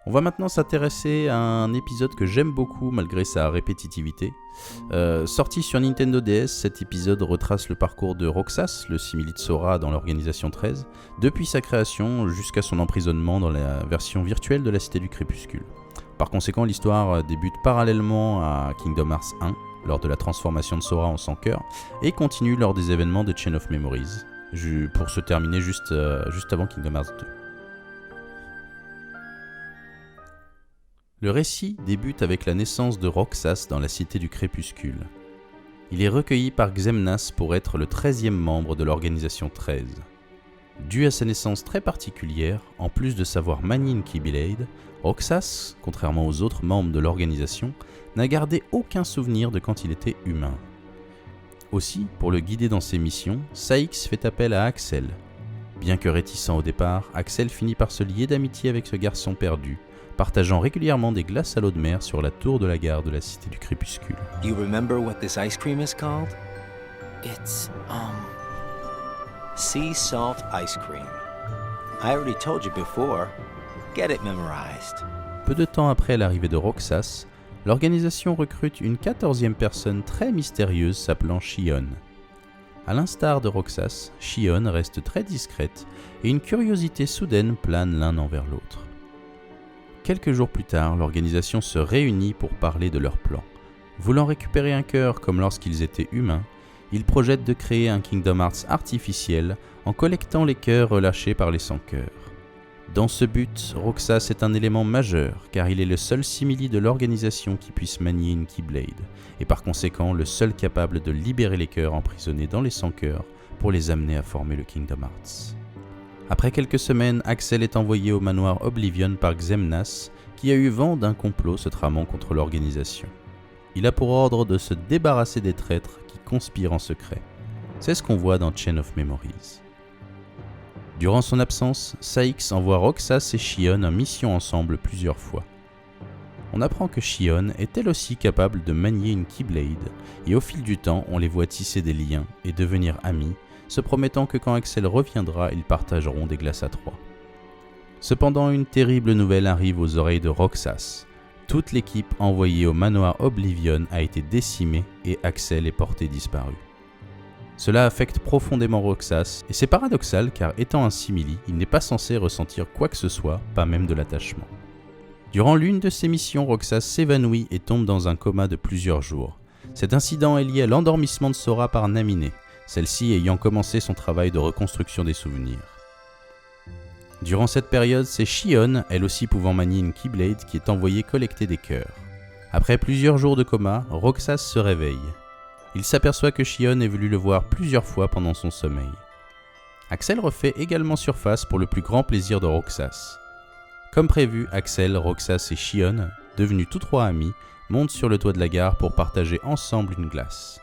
On va maintenant s'intéresser à un épisode que j'aime beaucoup malgré sa répétitivité. Sorti sur Nintendo DS, cet épisode retrace le parcours de Roxas, le simili de Sora dans l'Organisation 13, depuis sa création jusqu'à son emprisonnement dans la version virtuelle de la Cité du Crépuscule. Par conséquent, l'histoire débute parallèlement à Kingdom Hearts 1, lors de la transformation de Sora en sans-cœur, et continue lors des événements de Chain of Memories, pour se terminer juste avant Kingdom Hearts 2. Le récit débute avec la naissance de Roxas dans la Cité du Crépuscule. Il est recueilli par Xemnas pour être le 13e membre de l'Organisation 13. Dû à sa naissance très particulière, en plus de savoir manier une Keyblade, Roxas, contrairement aux autres membres de l'organisation, n'a gardé aucun souvenir de quand il était humain. Aussi, pour le guider dans ses missions, Saïx fait appel à Axel. Bien que réticent au départ, Axel finit par se lier d'amitié avec ce garçon perdu, partageant régulièrement des glaces à l'eau de mer sur la tour de la gare de la Cité du Crépuscule. Do you remember what this ice cream is called? It's, Sea salt ice cream. I already told you before. Get it memorized. Peu de temps après l'arrivée de Roxas, l'organisation recrute une 14e personne très mystérieuse s'appelant Xion. A l'instar de Roxas, Xion reste très discrète et une curiosité soudaine plane l'un envers l'autre. Quelques jours plus tard, l'organisation se réunit pour parler de leur plan. Voulant récupérer un cœur comme lorsqu'ils étaient humains, ils projettent de créer un Kingdom Hearts artificiel en collectant les cœurs relâchés par les sans-cœurs. Dans ce but, Roxas est un élément majeur car il est le seul simili de l'organisation qui puisse manier une Keyblade et par conséquent le seul capable de libérer les cœurs emprisonnés dans les 100 cœurs pour les amener à former le Kingdom Hearts. Après quelques semaines, Axel est envoyé au manoir Oblivion par Xemnas qui a eu vent d'un complot se tramant contre l'organisation. Il a pour ordre de se débarrasser des traîtres qui conspirent en secret. C'est ce qu'on voit dans Chain of Memories. Durant son absence, Saïx envoie Roxas et Shion en mission ensemble plusieurs fois. On apprend que Shion est elle aussi capable de manier une Keyblade, et au fil du temps, on les voit tisser des liens et devenir amis, se promettant que quand Axel reviendra, ils partageront des glaces à 3. Cependant, une terrible nouvelle arrive aux oreilles de Roxas. Toute l'équipe envoyée au manoir Oblivion a été décimée et Axel est porté disparu. Cela affecte profondément Roxas, et c'est paradoxal car étant un simili, il n'est pas censé ressentir quoi que ce soit, pas même de l'attachement. Durant l'une de ses missions, Roxas s'évanouit et tombe dans un coma de plusieurs jours. Cet incident est lié à l'endormissement de Sora par Naminé, celle-ci ayant commencé son travail de reconstruction des souvenirs. Durant cette période, c'est Shion, elle aussi pouvant manier une Keyblade, qui est envoyée collecter des cœurs. Après plusieurs jours de coma, Roxas se réveille. Il s'aperçoit que Shion est venu le voir plusieurs fois pendant son sommeil. Axel refait également surface pour le plus grand plaisir de Roxas. Comme prévu, Axel, Roxas et Shion, devenus tous trois amis, montent sur le toit de la gare pour partager ensemble une glace.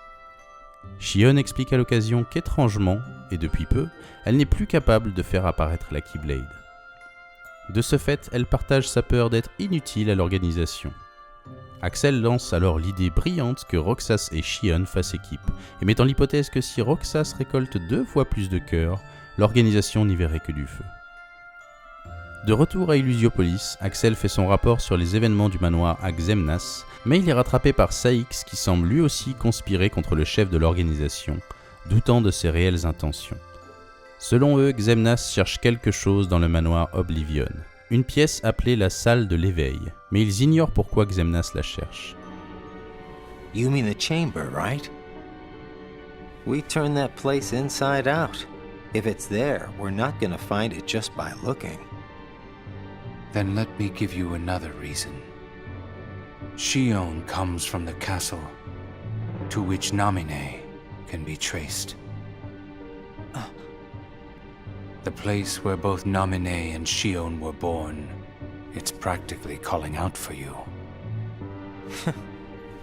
Shion explique à l'occasion qu'étrangement, et depuis peu, elle n'est plus capable de faire apparaître la Keyblade. De ce fait, elle partage sa peur d'être inutile à l'organisation. Axel lance alors l'idée brillante que Roxas et Shion fassent équipe, et mettant l'hypothèse que si Roxas récolte 2 fois plus de cœurs, l'organisation n'y verrait que du feu. De retour à Illusiopolis, Axel fait son rapport sur les événements du manoir à Xemnas, mais il est rattrapé par Saïx qui semble lui aussi conspirer contre le chef de l'organisation, doutant de ses réelles intentions. Selon eux, Xemnas cherche quelque chose dans le manoir Oblivion. Une pièce appelée la salle de l'éveil, mais ils ignorent pourquoi Xemnas la cherche. You mean the chamber, right? We turned that place inside out. If it's there, we're not gonna find it just by looking. Then let me give you another reason. Shion comes from the castle, to which Naminé can be traced. The place where both Naminé and Shion were born. It's practically calling out for you.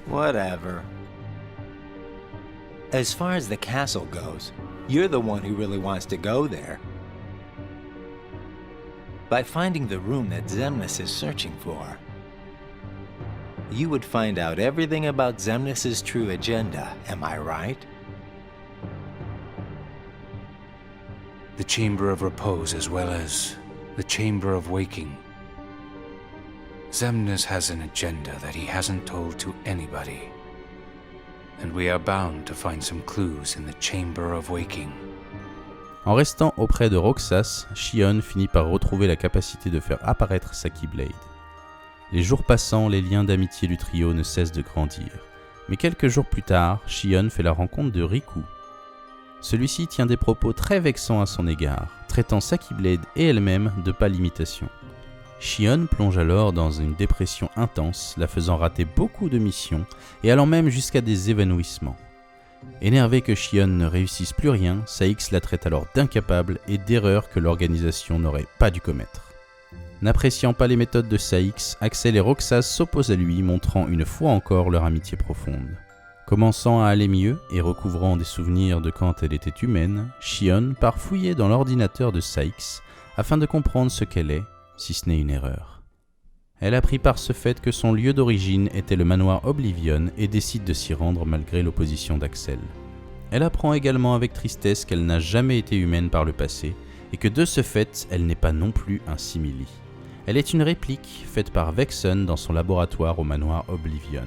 Whatever. As far as the castle goes, you're the one who really wants to go there. By finding the room that Xemnas is searching for, you would find out everything about Xemnas' true agenda, am I right? The Chamber of Repose as well as the Chamber of Waking. Xemnas has an agenda that he hasn't told to anybody, and we are bound to find some clues in the Chamber of Waking. En restant auprès de Roxas, Shion finit par retrouver la capacité de faire apparaître sa Keyblade. Les jours passant, les liens d'amitié du trio ne cessent de grandir. Mais quelques jours plus tard, Shion fait la rencontre de Riku. Celui-ci tient des propos très vexants à son égard, traitant sa Keyblade et elle-même de pâle imitation. Shion plonge alors dans une dépression intense, la faisant rater beaucoup de missions et allant même jusqu'à des évanouissements. Énervé que Shion ne réussisse plus rien, Saïx la traite alors d'incapable et d'erreur que l'organisation n'aurait pas dû commettre. N'appréciant pas les méthodes de Saïx, Axel et Roxas s'opposent à lui, montrant une fois encore leur amitié profonde. Commençant à aller mieux et recouvrant des souvenirs de quand elle était humaine, Shion part fouiller dans l'ordinateur de Saïx afin de comprendre ce qu'elle est, si ce n'est une erreur. Elle apprit par ce fait que son lieu d'origine était le manoir Oblivion et décide de s'y rendre malgré l'opposition d'Axel. Elle apprend également avec tristesse qu'elle n'a jamais été humaine par le passé et que de ce fait, elle n'est pas non plus un simili. Elle est une réplique faite par Vexen dans son laboratoire au manoir Oblivion.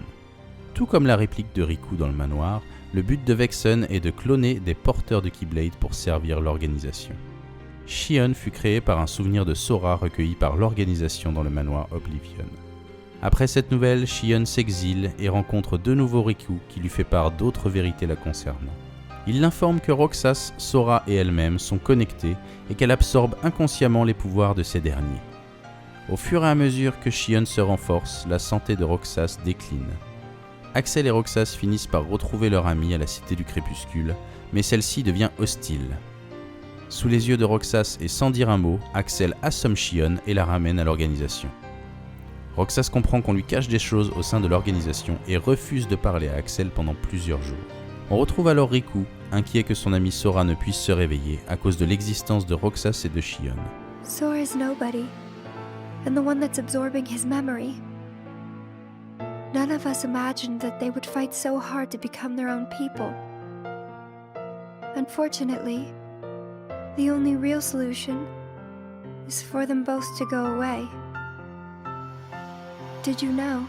Tout comme la réplique de Riku dans le manoir, le but de Vexen est de cloner des porteurs de Keyblade pour servir l'organisation. Shion fut créé par un souvenir de Sora recueilli par l'organisation dans le manoir Oblivion. Après cette nouvelle, Shion s'exile et rencontre de nouveau Riku qui lui fait part d'autres vérités la concernant. Il l'informe que Roxas, Sora et elle-même sont connectées et qu'elle absorbe inconsciemment les pouvoirs de ces derniers. Au fur et à mesure que Shion se renforce, la santé de Roxas décline. Axel et Roxas finissent par retrouver leur amie à la Cité du Crépuscule, mais celle-ci devient hostile. Sous les yeux de Roxas et sans dire un mot, Axel assomme Shion et la ramène à l'organisation. Roxas comprend qu'on lui cache des choses au sein de l'organisation et refuse de parler à Axel pendant plusieurs jours. On retrouve alors Riku, inquiet que son amie Sora ne puisse se réveiller à cause de l'existence de Roxas et de Shion. Sora's nobody, and the one that's absorbing his memory. None of us imagined that they would fight so hard to become their own people. Unfortunately, the only real solution is for them both to go away. Did you know?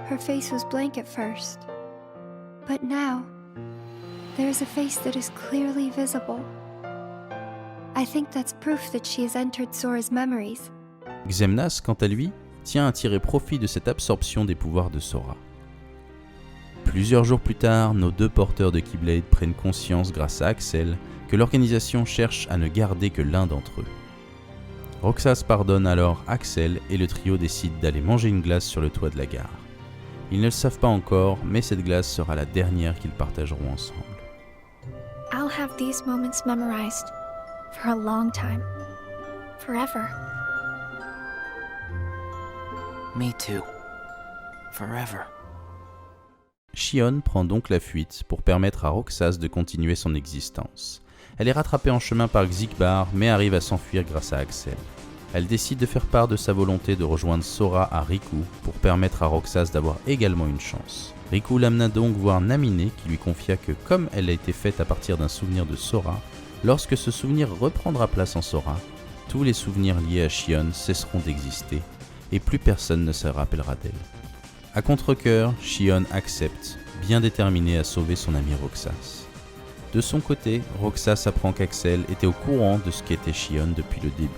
Her face was blank at first. But now, there is a face that is clearly visible. I think that's proof that she has entered Sora's memories. Xemnas, quant à lui, tient à tirer profit de cette absorption des pouvoirs de Sora. Plusieurs jours plus tard, nos deux porteurs de Keyblade prennent conscience grâce à Axel que l'organisation cherche à ne garder que l'un d'entre eux. Roxas pardonne alors Axel et le trio décide d'aller manger une glace sur le toit de la gare. Ils ne le savent pas encore, mais cette glace sera la dernière qu'ils partageront ensemble. I'll have these moments memorized for a long time. Forever. Me too. Forever. Shion prend donc la fuite pour permettre à Roxas de continuer son existence. Elle est rattrapée en chemin par Xigbar, mais arrive à s'enfuir grâce à Axel. Elle décide de faire part de sa volonté de rejoindre Sora à Riku pour permettre à Roxas d'avoir également une chance. Riku l'amena donc voir Naminé qui lui confia que comme elle a été faite à partir d'un souvenir de Sora, lorsque ce souvenir reprendra place en Sora, tous les souvenirs liés à Shion cesseront d'exister et plus personne ne se rappellera d'elle. À contre-cœur, Shion accepte, bien déterminée à sauver son ami Roxas. De son côté, Roxas apprend qu'Axel était au courant de ce qu'était Shion depuis le début.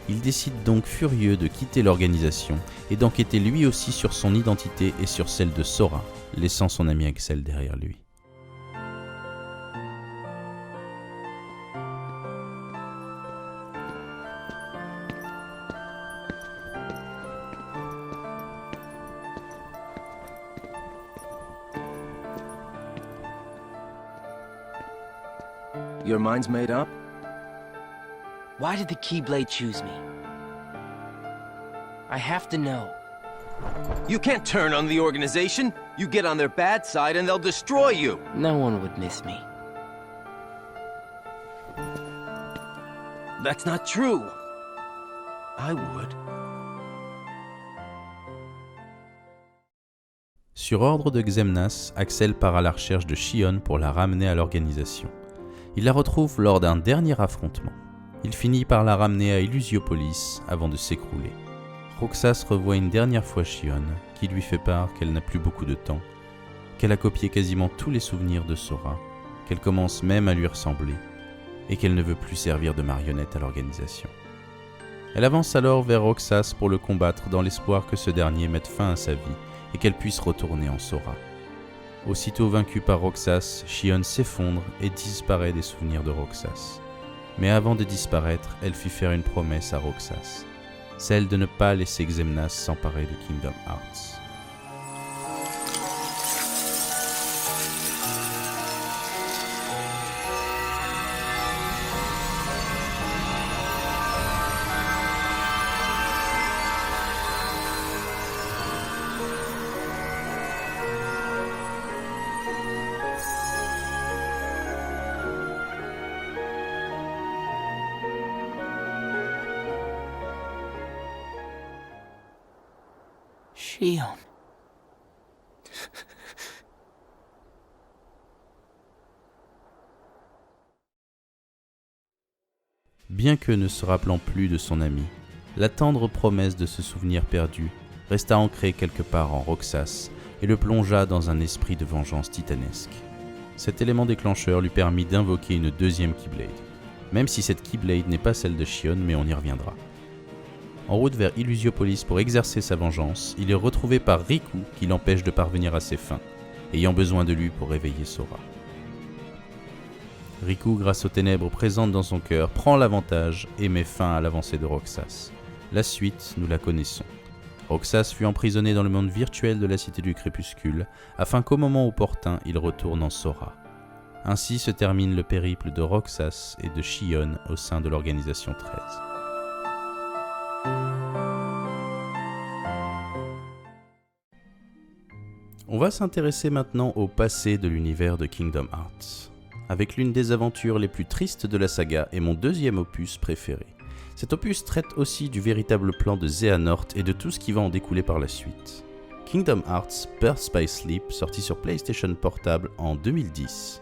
Il décide donc furieux de quitter l'organisation et d'enquêter lui aussi sur son identité et sur celle de Sora, laissant son ami Axel derrière lui. Your mind's made up? Why did the Keyblade choose me? I have to know. You can't turn on the organization. You get on their bad side and they'll destroy you. No one would miss me. That's not true. I would. Sur ordre de Xemnas, Axel part à la recherche de Shion pour la ramener à l'organisation. Il la retrouve lors d'un dernier affrontement. Il finit par la ramener à Illusiopolis avant de s'écrouler. Roxas revoit une dernière fois Shion, qui lui fait part qu'elle n'a plus beaucoup de temps, qu'elle a copié quasiment tous les souvenirs de Sora, qu'elle commence même à lui ressembler, et qu'elle ne veut plus servir de marionnette à l'organisation. Elle avance alors vers Roxas pour le combattre dans l'espoir que ce dernier mette fin à sa vie et qu'elle puisse retourner en Sora. Aussitôt vaincue par Roxas, Shion s'effondre et disparaît des souvenirs de Roxas. Mais avant de disparaître, elle fit faire une promesse à Roxas, celle de ne pas laisser Xemnas s'emparer de Kingdom Hearts. Shion. Bien que ne se rappelant plus de son ami, la tendre promesse de ce souvenir perdu resta ancrée quelque part en Roxas et le plongea dans un esprit de vengeance titanesque. Cet élément déclencheur lui permit d'invoquer une deuxième Keyblade, même si cette Keyblade n'est pas celle de Shion, mais on y reviendra. En route vers Illusiopolis pour exercer sa vengeance, il est retrouvé par Riku qui l'empêche de parvenir à ses fins, ayant besoin de lui pour réveiller Sora. Riku, grâce aux ténèbres présentes dans son cœur, prend l'avantage et met fin à l'avancée de Roxas. La suite, nous la connaissons. Roxas fut emprisonné dans le monde virtuel de la Cité du Crépuscule, afin qu'au moment opportun, il retourne en Sora. Ainsi se termine le périple de Roxas et de Shion au sein de l'Organisation 13. On va s'intéresser maintenant au passé de l'univers de Kingdom Hearts, avec l'une des aventures les plus tristes de la saga et mon deuxième opus préféré. Cet opus traite aussi du véritable plan de Xehanort et de tout ce qui va en découler par la suite. Kingdom Hearts Birth by Sleep, sorti sur PlayStation Portable en 2010.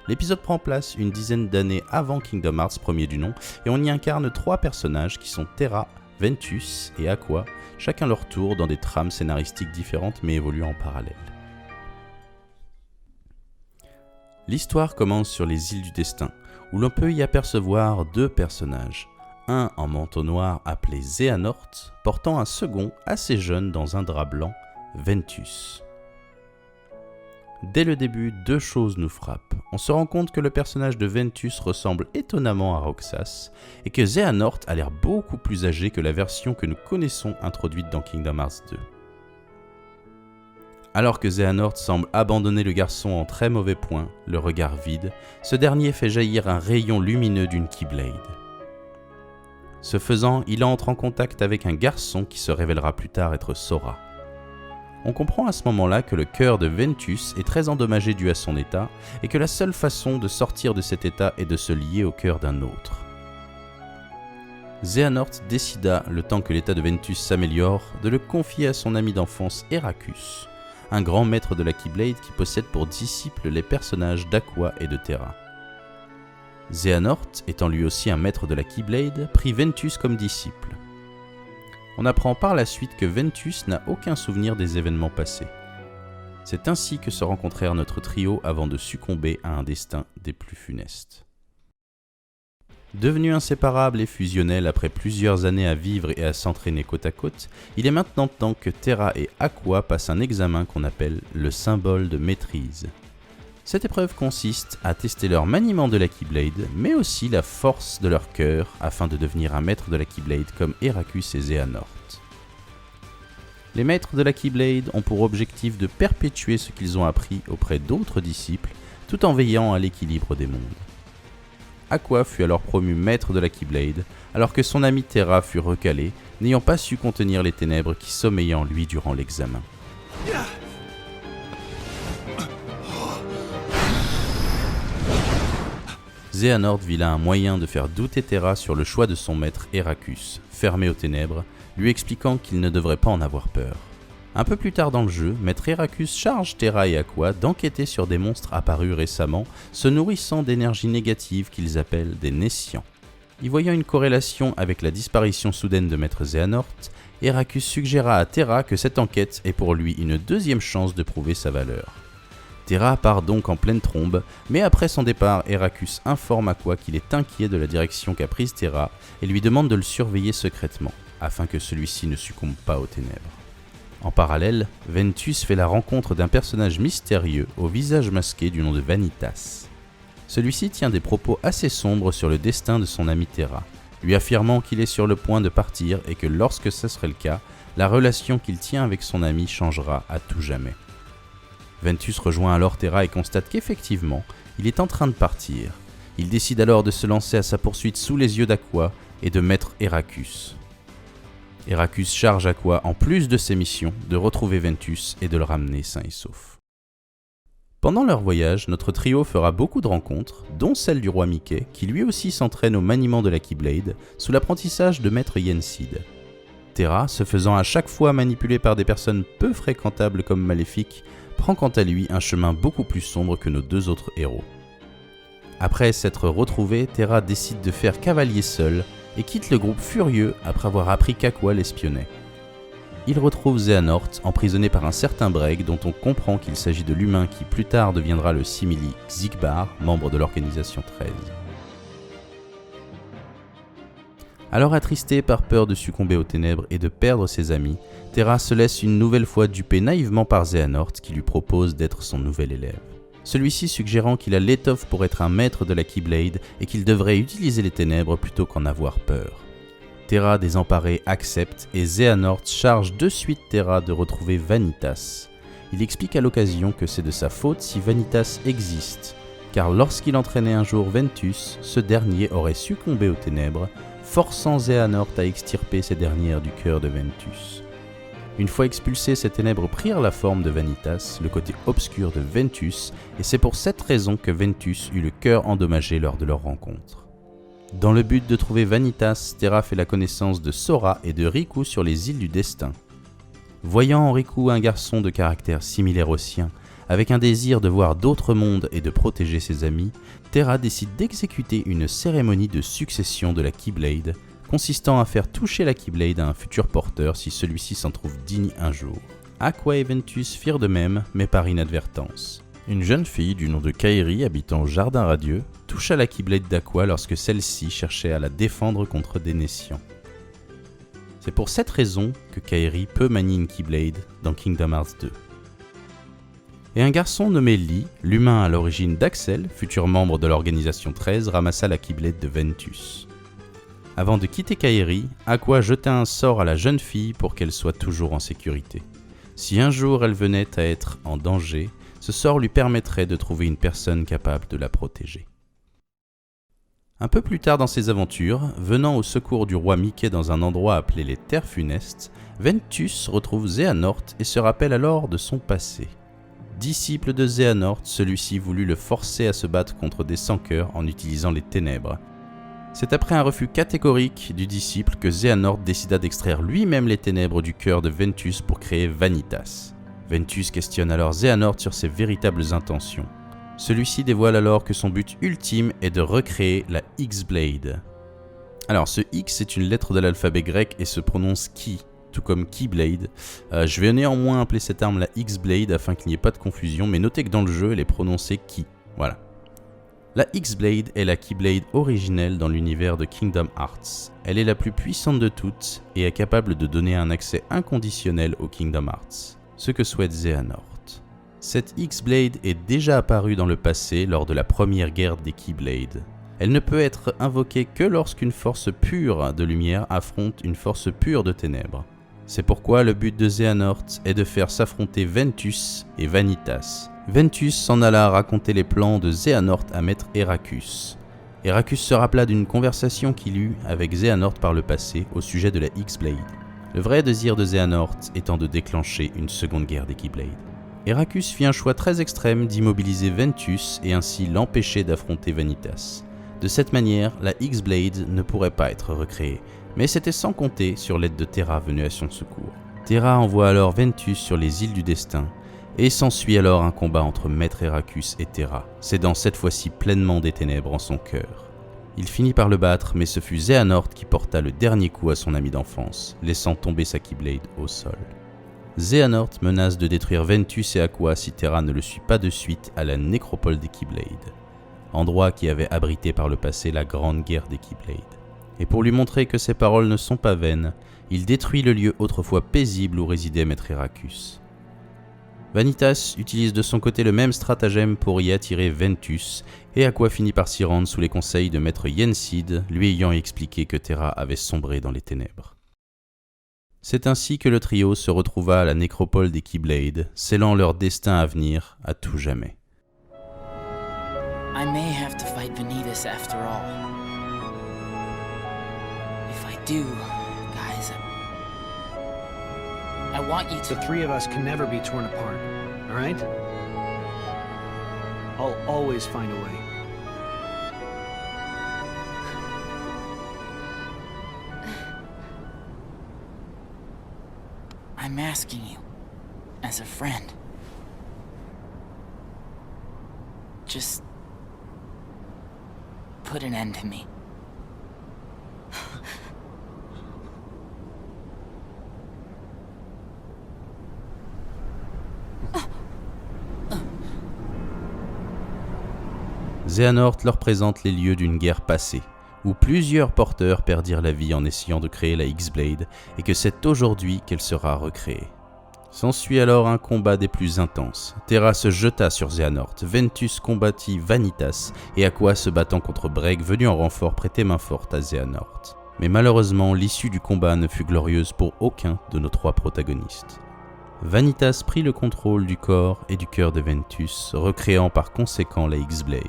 L'épisode prend place une dizaine d'années avant Kingdom Hearts premier du nom, et on y incarne 3 personnages qui sont Terra, Ventus et Aqua, chacun leur tour dans des trames scénaristiques différentes mais évoluant en parallèle. L'histoire commence sur les îles du destin, où l'on peut y apercevoir 2 personnages. Un en manteau noir appelé Xehanort, portant un second assez jeune dans un drap blanc, Ventus. Dès le début, 2 choses nous frappent. On se rend compte que le personnage de Ventus ressemble étonnamment à Roxas, et que Xehanort a l'air beaucoup plus âgé que la version que nous connaissons introduite dans Kingdom Hearts 2. Alors que Xehanort semble abandonner le garçon en très mauvais point, le regard vide, ce dernier fait jaillir un rayon lumineux d'une Keyblade. Ce faisant, il entre en contact avec un garçon qui se révélera plus tard être Sora. On comprend à ce moment-là que le cœur de Ventus est très endommagé dû à son état, et que la seule façon de sortir de cet état est de se lier au cœur d'un autre. Xehanort décida, le temps que l'état de Ventus s'améliore, de le confier à son ami d'enfance Eraqus, un grand maître de la Keyblade qui possède pour disciples les personnages d'Aqua et de Terra. Xehanort, étant lui aussi un maître de la Keyblade, prit Ventus comme disciple. On apprend par la suite que Ventus n'a aucun souvenir des événements passés. C'est ainsi que se rencontrèrent notre trio avant de succomber à un destin des plus funestes. Devenus inséparables et fusionnels après plusieurs années à vivre et à s'entraîner côte à côte, il est maintenant temps que Terra et Aqua passent un examen qu'on appelle le symbole de maîtrise. Cette épreuve consiste à tester leur maniement de la Keyblade, mais aussi la force de leur cœur afin de devenir un maître de la Keyblade comme Eraqus et Xehanort. Les maîtres de la Keyblade ont pour objectif de perpétuer ce qu'ils ont appris auprès d'autres disciples, tout en veillant à l'équilibre des mondes. Aqua fut alors promu maître de la Keyblade, alors que son ami Terra fut recalé, n'ayant pas su contenir les ténèbres qui sommeillaient en lui durant l'examen. Xehanort vit là un moyen de faire douter Terra sur le choix de son maître Eraqus, fermé aux ténèbres, lui expliquant qu'il ne devrait pas en avoir peur. Un peu plus tard dans le jeu, maître Eraqus charge Terra et Aqua d'enquêter sur des monstres apparus récemment, se nourrissant d'énergie négative qu'ils appellent des Nessians. Y voyant une corrélation avec la disparition soudaine de maître Xehanort, Eraqus suggéra à Terra que cette enquête est pour lui une deuxième chance de prouver sa valeur. Terra part donc en pleine trombe, mais après son départ, Eraqus informe Aqua qu'il est inquiet de la direction qu'a prise Terra et lui demande de le surveiller secrètement, afin que celui-ci ne succombe pas aux ténèbres. En parallèle, Ventus fait la rencontre d'un personnage mystérieux au visage masqué du nom de Vanitas. Celui-ci tient des propos assez sombres sur le destin de son ami Terra, lui affirmant qu'il est sur le point de partir et que lorsque ce serait le cas, la relation qu'il tient avec son ami changera à tout jamais. Ventus rejoint alors Terra et constate qu'effectivement, il est en train de partir. Il décide alors de se lancer à sa poursuite sous les yeux d'Aqua et de mettre Eraqus. Eraqus charge Aqua, en plus de ses missions, de retrouver Ventus et de le ramener sain et sauf. Pendant leur voyage, notre trio fera beaucoup de rencontres, dont celle du roi Mickey, qui lui aussi s'entraîne au maniement de la Keyblade, sous l'apprentissage de maître Yensid. Terra, se faisant à chaque fois manipuler par des personnes peu fréquentables comme maléfiques, prend quant à lui un chemin beaucoup plus sombre que nos 2 autres héros. Après s'être retrouvé, Terra décide de faire cavalier seul et quitte le groupe furieux après avoir appris qu'Aqua l'espionnait. Il retrouve Xehanort, emprisonné par un certain Breg dont on comprend qu'il s'agit de l'humain qui plus tard deviendra le simili Xigbar, membre de l'Organisation 13. Alors attristé par peur de succomber aux ténèbres et de perdre ses amis, Terra se laisse une nouvelle fois duper naïvement par Xehanort qui lui propose d'être son nouvel élève. celui-ci suggérant qu'il a l'étoffe pour être un maître de la Keyblade et qu'il devrait utiliser les ténèbres plutôt qu'en avoir peur. Terra, désemparé, accepte et Xehanort charge de suite Terra de retrouver Vanitas. Il explique à l'occasion que c'est de sa faute si Vanitas existe, car lorsqu'il entraînait un jour Ventus, ce dernier aurait succombé aux ténèbres, forçant Xehanort à extirper ces dernières du cœur de Ventus. Une fois expulsés, ces ténèbres prirent la forme de Vanitas, le côté obscur de Ventus, et c'est pour cette raison que Ventus eut le cœur endommagé lors de leur rencontre. Dans le but de trouver Vanitas, Terra fait la connaissance de Sora et de Riku sur les îles du destin. Voyant en Riku un garçon de caractère similaire au sien, avec un désir de voir d'autres mondes et de protéger ses amis, Terra décide d'exécuter une cérémonie de succession de la Keyblade, consistant à faire toucher la Keyblade à un futur porteur si celui-ci s'en trouve digne un jour. Aqua et Ventus firent de même, mais par inadvertance. Une jeune fille du nom de Kairi, habitant au Jardin Radieux, toucha la Keyblade d'Aqua lorsque celle-ci cherchait à la défendre contre des Nessians. C'est pour cette raison que Kairi peut manier une Keyblade dans Kingdom Hearts 2. Et un garçon nommé Lee, l'humain à l'origine d'Axel, futur membre de l'organisation 13, ramassa la Keyblade de Ventus. Avant de quitter Kairi, Aqua jeta un sort à la jeune fille pour qu'elle soit toujours en sécurité. Si un jour elle venait à être en danger, ce sort lui permettrait de trouver une personne capable de la protéger. Un peu plus tard dans ses aventures, venant au secours du roi Mickey dans un endroit appelé les Terres Funestes, Ventus retrouve Xehanort et se rappelle alors de son passé. Disciple de Xehanort, celui-ci voulut le forcer à se battre contre des sans-cœurs en utilisant les ténèbres. C'est après un refus catégorique du disciple que Xehanort décida d'extraire lui-même les ténèbres du cœur de Ventus pour créer Vanitas. Ventus questionne alors Xehanort sur ses véritables intentions. Celui-ci dévoile alors que son but ultime est de recréer la X-Blade. Alors ce X est une lettre de l'alphabet grec et se prononce Ki, tout comme Keyblade. Je vais néanmoins appeler cette arme la X-Blade afin qu'il n'y ait pas de confusion, mais notez que dans le jeu elle est prononcée Ki. Voilà. La X-Blade est la Keyblade originelle dans l'univers de Kingdom Hearts. Elle est la plus puissante de toutes et est capable de donner un accès inconditionnel au Kingdom Hearts, ce que souhaite Xehanort. Cette X-Blade est déjà apparue dans le passé lors de la première guerre des Keyblades. Elle ne peut être invoquée que lorsqu'une force pure de lumière affronte une force pure de ténèbres. C'est pourquoi le but de Xehanort est de faire s'affronter Ventus et Vanitas. Ventus s'en alla raconter les plans de Xehanort à maître Heracus. Heracus se rappela d'une conversation qu'il eut avec Xehanort par le passé au sujet de la X-Blade. Le vrai désir de Xehanort étant de déclencher une seconde guerre des Keyblades. Heracus fit un choix très extrême d'immobiliser Ventus et ainsi l'empêcher d'affronter Vanitas. De cette manière, la X-Blade ne pourrait pas être recréée, mais c'était sans compter sur l'aide de Terra venue à son secours. Terra envoie alors Ventus sur les îles du destin, et s'ensuit alors un combat entre Maître Heracus et Terra, cédant cette fois-ci pleinement des ténèbres en son cœur. Il finit par le battre, mais ce fut Xehanort qui porta le dernier coup à son ami d'enfance, laissant tomber sa Keyblade au sol. Xehanort menace de détruire Ventus et Aqua si Terra ne le suit pas de suite à la nécropole des Keyblades, endroit qui avait abrité par le passé la grande guerre des Keyblades. Et pour lui montrer que ses paroles ne sont pas vaines, il détruit le lieu autrefois paisible où résidait Maître Heracus. Vanitas utilise de son côté le même stratagème pour y attirer Ventus, et Aqua finit par s'y rendre sous les conseils de Maître Yensid, lui ayant expliqué que Terra avait sombré dans les ténèbres. C'est ainsi que le trio se retrouva à la nécropole des Keyblades, scellant leur destin à venir à tout jamais. I may have to fight Vanitas after all. If I do, guys, I want you to... The three of us can never be torn apart, all right? I'll always find a way. I'm asking you, as a friend. Just put an end to me. Xehanort leur présente les lieux d'une guerre passée, où plusieurs porteurs perdirent la vie en essayant de créer la X-Blade, et que c'est aujourd'hui qu'elle sera recréée. S'ensuit alors un combat des plus intenses. Terra se jeta sur Xehanort, Ventus combattit Vanitas, et Aqua se battant contre Breg venu en renfort prêter main forte à Xehanort. Mais malheureusement, l'issue du combat ne fut glorieuse pour aucun de nos 3 protagonistes. Vanitas prit le contrôle du corps et du cœur de Ventus, recréant par conséquent la X-Blade.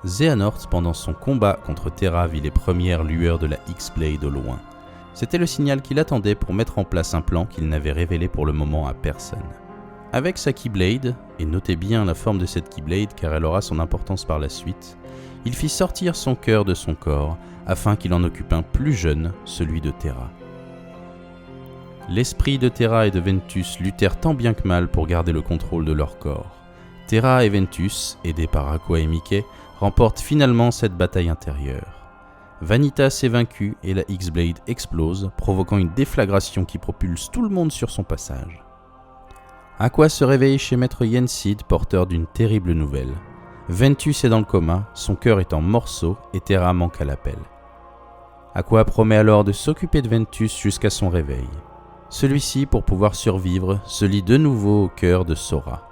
Xehanort, pendant son combat contre Terra, vit les premières lueurs de la X-Blade au loin. C'était le signal qu'il attendait pour mettre en place un plan qu'il n'avait révélé pour le moment à personne. Avec sa Keyblade, et notez bien la forme de cette Keyblade car elle aura son importance par la suite, il fit sortir son cœur de son corps afin qu'il en occupe un plus jeune, celui de Terra. L'esprit de Terra et de Ventus luttèrent tant bien que mal pour garder le contrôle de leur corps. Terra et Ventus, aidés par Aqua et Mickey, remportent finalement cette bataille intérieure. Vanitas est vaincu et la X-Blade explose, provoquant une déflagration qui propulse tout le monde sur son passage. Aqua se réveille chez Maître Yensid, porteur d'une terrible nouvelle. Ventus est dans le coma, son cœur est en morceaux et Terra manque à l'appel. Aqua promet alors de s'occuper de Ventus jusqu'à son réveil. Celui-ci, pour pouvoir survivre, se lie de nouveau au cœur de Sora.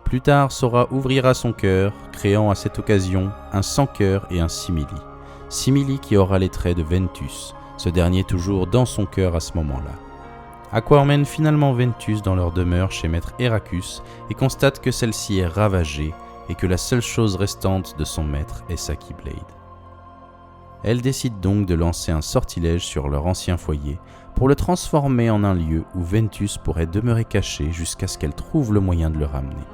Plus tard, Sora ouvrira son cœur, créant à cette occasion un sans-cœur et un simili. Simili qui aura les traits de Ventus, ce dernier toujours dans son cœur à ce moment-là. Aqua emmène finalement Ventus dans leur demeure chez Maître Heracus et constate que celle-ci est ravagée et que la seule chose restante de son maître est sa Keyblade. Elle décide donc de lancer un sortilège sur leur ancien foyer pour le transformer en un lieu où Ventus pourrait demeurer caché jusqu'à ce qu'elle trouve le moyen de le ramener.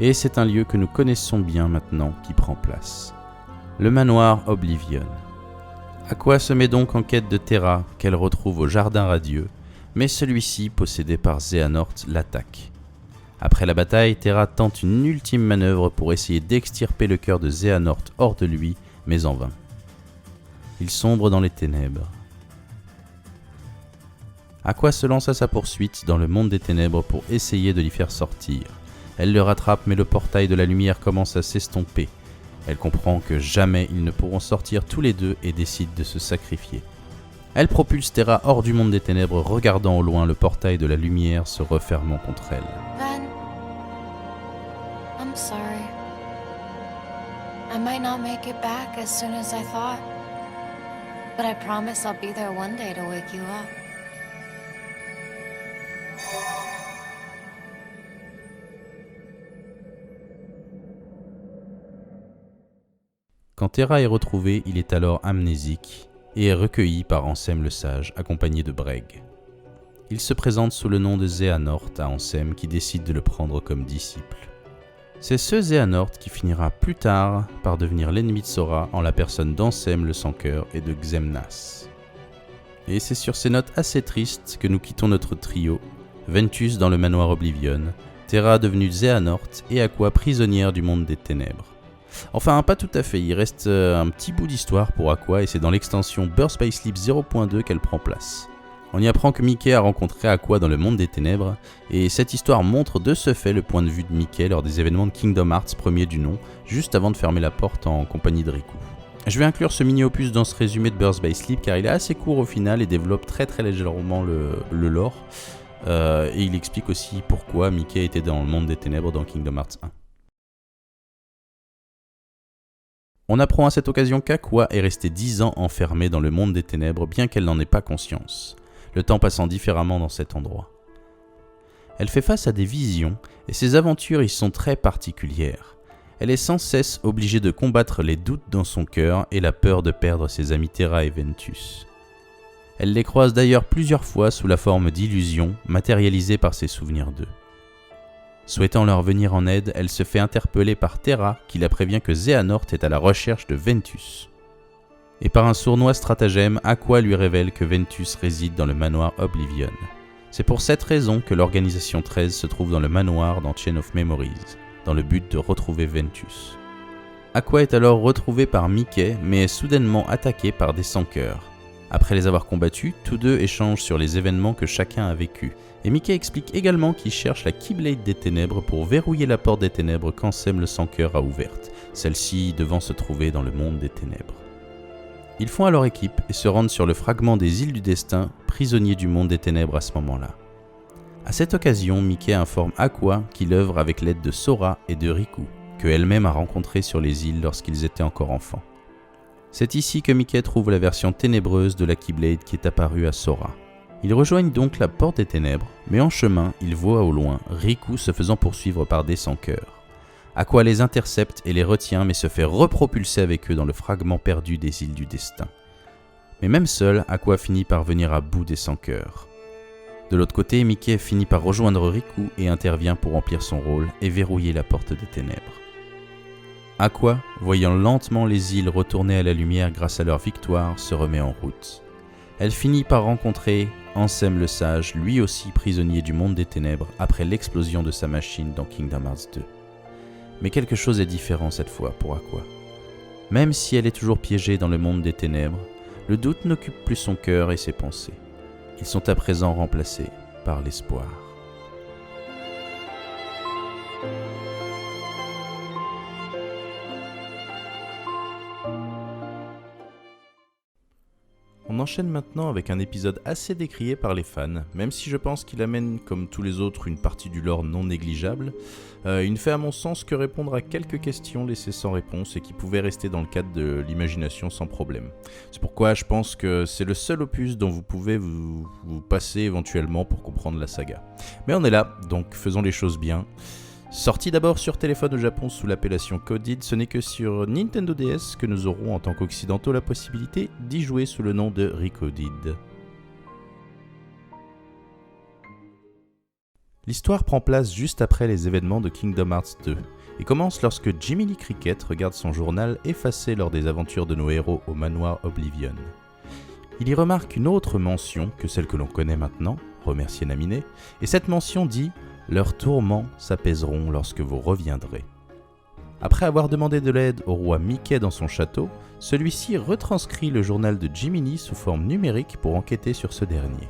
Et c'est un lieu que nous connaissons bien maintenant qui prend place. Le manoir Oblivion. Aqua se met donc en quête de Terra qu'elle retrouve au Jardin Radieux, mais celui-ci, possédé par Xehanort, l'attaque. Après la bataille, Terra tente une ultime manœuvre pour essayer d'extirper le cœur de Xehanort hors de lui, mais en vain. Il sombre dans les ténèbres. Aqua se lance à sa poursuite dans le monde des ténèbres pour essayer de l'y faire sortir. Elle le rattrape mais le portail de la lumière commence à s'estomper. Elle comprend que jamais ils ne pourront sortir tous les deux et décide de se sacrifier. Elle propulse Terra hors du monde des ténèbres, regardant au loin le portail de la lumière se refermant contre elle. Ven, I'm sorry. I might not make it back as soon as I thought, but I promise I'll be there one day to wake you up. Quand Terra est retrouvée, il est alors amnésique et est recueilli par Ansem le Sage, accompagné de Breg. Il se présente sous le nom de Xehanort à Ansem qui décide de le prendre comme disciple. C'est ce Xehanort qui finira plus tard par devenir l'ennemi de Sora en la personne d'Ansem le Sans-Cœur et de Xemnas. Et c'est sur ces notes assez tristes que nous quittons notre trio, Ventus dans le manoir Oblivion, Terra devenue Xehanort et Aqua prisonnière du monde des ténèbres. Enfin, pas tout à fait, il reste un petit bout d'histoire pour Aqua et c'est dans l'extension Birth by Sleep 0.2 qu'elle prend place. On y apprend que Mickey a rencontré Aqua dans le monde des ténèbres et cette histoire montre de ce fait le point de vue de Mickey lors des événements de Kingdom Hearts premier du nom, juste avant de fermer la porte en compagnie de Riku. Je vais inclure ce mini-opus dans ce résumé de Birth by Sleep car il est assez court au final et développe très légèrement le lore. Et il explique aussi pourquoi Mickey était dans le monde des ténèbres dans Kingdom Hearts 1. On apprend à cette occasion qu'Aqua est restée 10 ans enfermée dans le monde des ténèbres bien qu'elle n'en ait pas conscience, le temps passant différemment dans cet endroit. Elle fait face à des visions et ses aventures y sont très particulières. Elle est sans cesse obligée de combattre les doutes dans son cœur et la peur de perdre ses amis Terra et Ventus. Elle les croise d'ailleurs plusieurs fois sous la forme d'illusions matérialisées par ses souvenirs d'eux. Souhaitant leur venir en aide, elle se fait interpeller par Terra qui la prévient que Xehanort est à la recherche de Ventus. Et par un sournois stratagème, Aqua lui révèle que Ventus réside dans le manoir Oblivion. C'est pour cette raison que l'organisation 13 se trouve dans le manoir dans Chain of Memories, dans le but de retrouver Ventus. Aqua est alors retrouvée par Mickey, mais est soudainement attaquée par des sans-cœurs. Après les avoir combattus, tous deux échangent sur les événements que chacun a vécus. Et Mickey explique également qu'il cherche la Keyblade des Ténèbres pour verrouiller la porte des Ténèbres qu'Ansem le Sans-Cœur a ouverte, celle-ci devant se trouver dans le monde des Ténèbres. Ils font alors équipe et se rendent sur le fragment des îles du destin, prisonniers du monde des Ténèbres à ce moment-là. À cette occasion, Mickey informe Aqua qu'il œuvre avec l'aide de Sora et de Riku, que elle-même a rencontré sur les îles lorsqu'ils étaient encore enfants. C'est ici que Mickey trouve la version ténébreuse de la Keyblade qui est apparue à Sora. Ils rejoignent donc la Porte des Ténèbres, mais en chemin, ils voient au loin Riku se faisant poursuivre par des sans-cœurs. Aqua les intercepte et les retient, mais se fait repropulser avec eux dans le fragment perdu des îles du destin. Mais même seul, Aqua finit par venir à bout des sans-cœurs. De l'autre côté, Mickey finit par rejoindre Riku et intervient pour remplir son rôle et verrouiller la Porte des Ténèbres. Aqua, voyant lentement les îles retourner à la lumière grâce à leur victoire, se remet en route. Elle finit par rencontrer Ansem le Sage, lui aussi prisonnier du monde des ténèbres après l'explosion de sa machine dans Kingdom Hearts 2. Mais quelque chose est différent cette fois pour Aqua. Même si elle est toujours piégée dans le monde des ténèbres, le doute n'occupe plus son cœur et ses pensées. Ils sont à présent remplacés par l'espoir. On enchaîne maintenant avec un épisode assez décrié par les fans, même si je pense qu'il amène, comme tous les autres, une partie du lore non négligeable. Il ne fait à mon sens que répondre à quelques questions laissées sans réponse et qui pouvaient rester dans le cadre de l'imagination sans problème. C'est pourquoi je pense que c'est le seul opus dont vous pouvez vous passer éventuellement pour comprendre la saga. Mais on est là, donc faisons les choses bien. Sorti d'abord sur téléphone au Japon sous l'appellation Coded, ce n'est que sur Nintendo DS que nous aurons en tant qu'occidentaux la possibilité d'y jouer sous le nom de Recoded. L'histoire prend place juste après les événements de Kingdom Hearts 2 et commence lorsque Jiminy Cricket regarde son journal effacé lors des aventures de nos héros au manoir Oblivion. Il y remarque une autre mention que celle que l'on connaît maintenant, remercier Naminé, et cette mention dit « Leurs tourments s'apaiseront lorsque vous reviendrez ». Après avoir demandé de l'aide au roi Mickey dans son château, celui-ci retranscrit le journal de Jiminy sous forme numérique pour enquêter sur ce dernier.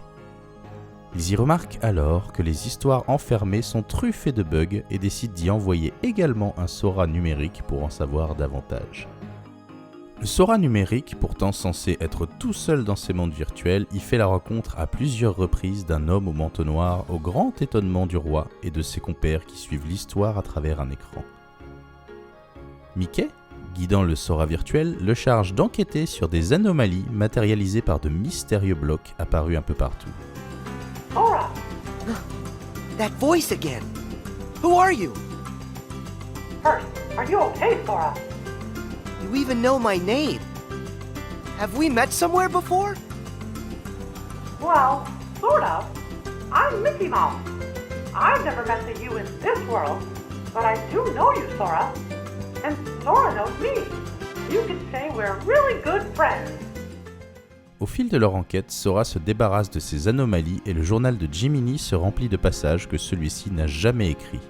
Ils y remarquent alors que les histoires enfermées sont truffées de bugs et décident d'y envoyer également un Sora numérique pour en savoir davantage. Le Sora numérique, pourtant censé être tout seul dans ces mondes virtuels, y fait la rencontre à plusieurs reprises d'un homme au manteau noir au grand étonnement du roi et de ses compères qui suivent l'histoire à travers un écran. Mickey, guidant le Sora virtuel, le charge d'enquêter sur des anomalies matérialisées par de mystérieux blocs apparus un peu partout. Sora! That voice again! Who are you? First, are you okay, Sora? You even know my name. Have we met somewhere before? Well, sort of. I'm Mickey Mouse. I've never met the you in this world, but I do know you, Sora. And Sora knows me. You could say we're really good friends. Au fil de leur enquête, Sora se débarrasse de ces anomalies et le journal de Jiminy se remplit de passages que celui-ci n'a jamais écrits.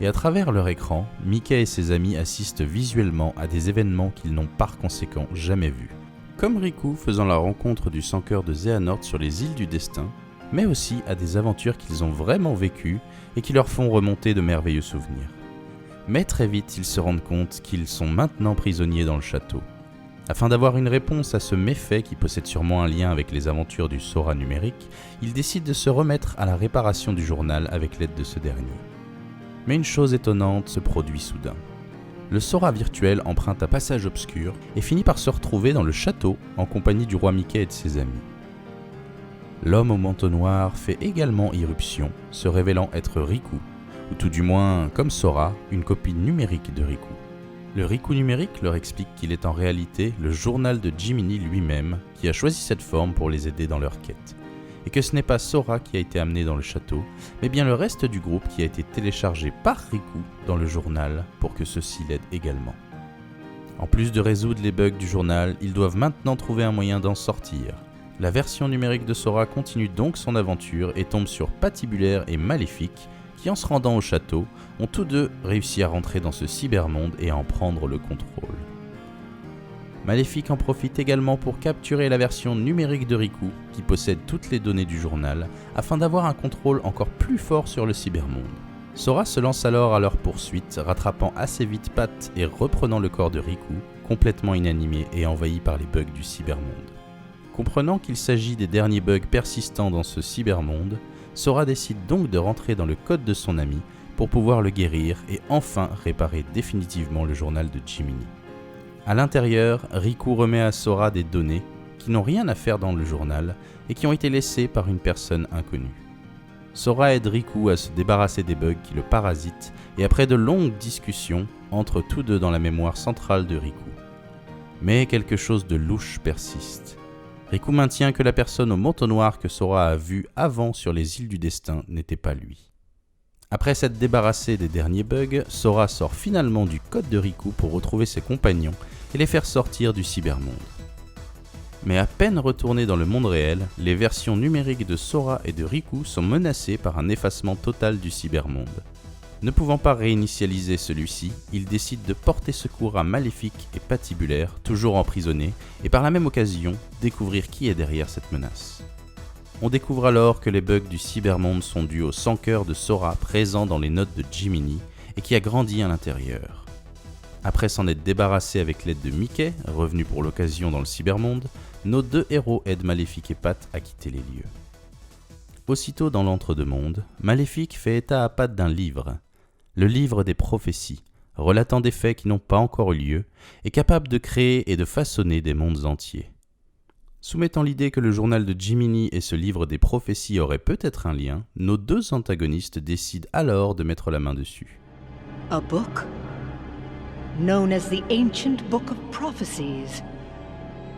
Et à travers leur écran, Mickey et ses amis assistent visuellement à des événements qu'ils n'ont par conséquent jamais vus. Comme Riku faisant la rencontre du sans-cœur de Xehanort sur les îles du destin, mais aussi à des aventures qu'ils ont vraiment vécues et qui leur font remonter de merveilleux souvenirs. Mais très vite, ils se rendent compte qu'ils sont maintenant prisonniers dans le château. Afin d'avoir une réponse à ce méfait qui possède sûrement un lien avec les aventures du Sora numérique, ils décident de se remettre à la réparation du journal avec l'aide de ce dernier. Mais une chose étonnante se produit soudain. Le Sora virtuel emprunte un passage obscur et finit par se retrouver dans le château en compagnie du roi Mickey et de ses amis. L'homme au manteau noir fait également irruption, se révélant être Riku, ou tout du moins, comme Sora, une copie numérique de Riku. Le Riku numérique leur explique qu'il est en réalité le journal de Jiminy lui-même qui a choisi cette forme pour les aider dans leur quête. Et que ce n'est pas Sora qui a été amené dans le château, mais bien le reste du groupe qui a été téléchargé par Riku dans le journal pour que ceux-ci l'aident également. En plus de résoudre les bugs du journal, ils doivent maintenant trouver un moyen d'en sortir. La version numérique de Sora continue donc son aventure et tombe sur Patibulaire et Maléfique, qui en se rendant au château, ont tous deux réussi à rentrer dans ce cybermonde et à en prendre le contrôle. Maléfique en profite également pour capturer la version numérique de Riku, qui possède toutes les données du journal, afin d'avoir un contrôle encore plus fort sur le cybermonde. Sora se lance alors à leur poursuite, rattrapant assez vite Pat et reprenant le corps de Riku, complètement inanimé et envahi par les bugs du cybermonde. Comprenant qu'il s'agit des derniers bugs persistants dans ce cybermonde, Sora décide donc de rentrer dans le code de son ami pour pouvoir le guérir et enfin réparer définitivement le journal de Jiminy. À l'intérieur, Riku remet à Sora des données qui n'ont rien à faire dans le journal et qui ont été laissées par une personne inconnue. Sora aide Riku à se débarrasser des bugs qui le parasitent et après de longues discussions, entrent tous deux dans la mémoire centrale de Riku. Mais quelque chose de louche persiste. Riku maintient que la personne au manteau noir que Sora a vue avant sur les îles du destin n'était pas lui. Après s'être débarrassé des derniers bugs, Sora sort finalement du code de Riku pour retrouver ses compagnons et les faire sortir du cybermonde. Mais à peine retournés dans le monde réel, les versions numériques de Sora et de Riku sont menacées par un effacement total du cybermonde. Ne pouvant pas réinitialiser celui-ci, ils décident de porter secours à Maléfique et Patibulaire, toujours emprisonnés, et par la même occasion, découvrir qui est derrière cette menace. On découvre alors que les bugs du cybermonde sont dus au sans-cœur de Sora présent dans les notes de Jiminy et qui a grandi à l'intérieur. Après s'en être débarrassé avec l'aide de Mickey, revenu pour l'occasion dans le cybermonde, nos deux héros aident Maléfique et Pat à quitter les lieux. Aussitôt dans l'entre-deux-mondes, Maléfique fait état à Pat d'un livre, le livre des prophéties, relatant des faits qui n'ont pas encore eu lieu et capable de créer et de façonner des mondes entiers. Soumettant l'idée que le journal de Jiminy et ce livre des prophéties auraient peut-être un lien, nos deux antagonistes décident alors de mettre la main dessus. A book? Known as the Ancient Book of Prophecies.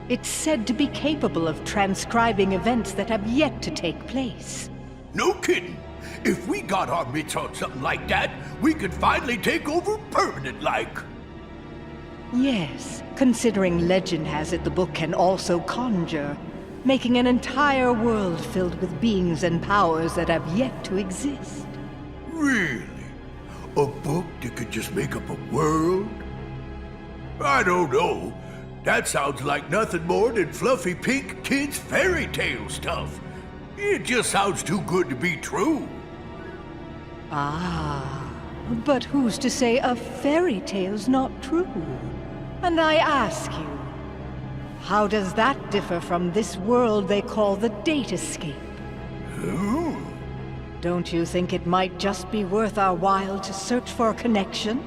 It's said to be capable of transcribing events that have yet to take place. No kidding! If we got our mitts on something like that, we could finally take over permanent-like. Yes, considering legend has it the book can also conjure, making an entire world filled with beings and powers that have yet to exist. Really? A book that could just make up a world? I don't know. That sounds like nothing more than fluffy pink kids' fairy tale stuff. It just sounds too good to be true. Ah, but who's to say a fairy tale's not true? And I ask you, how does that differ from this world they call the Datascape? Ooh. Don't you think it might just be worth our while to search for a connection?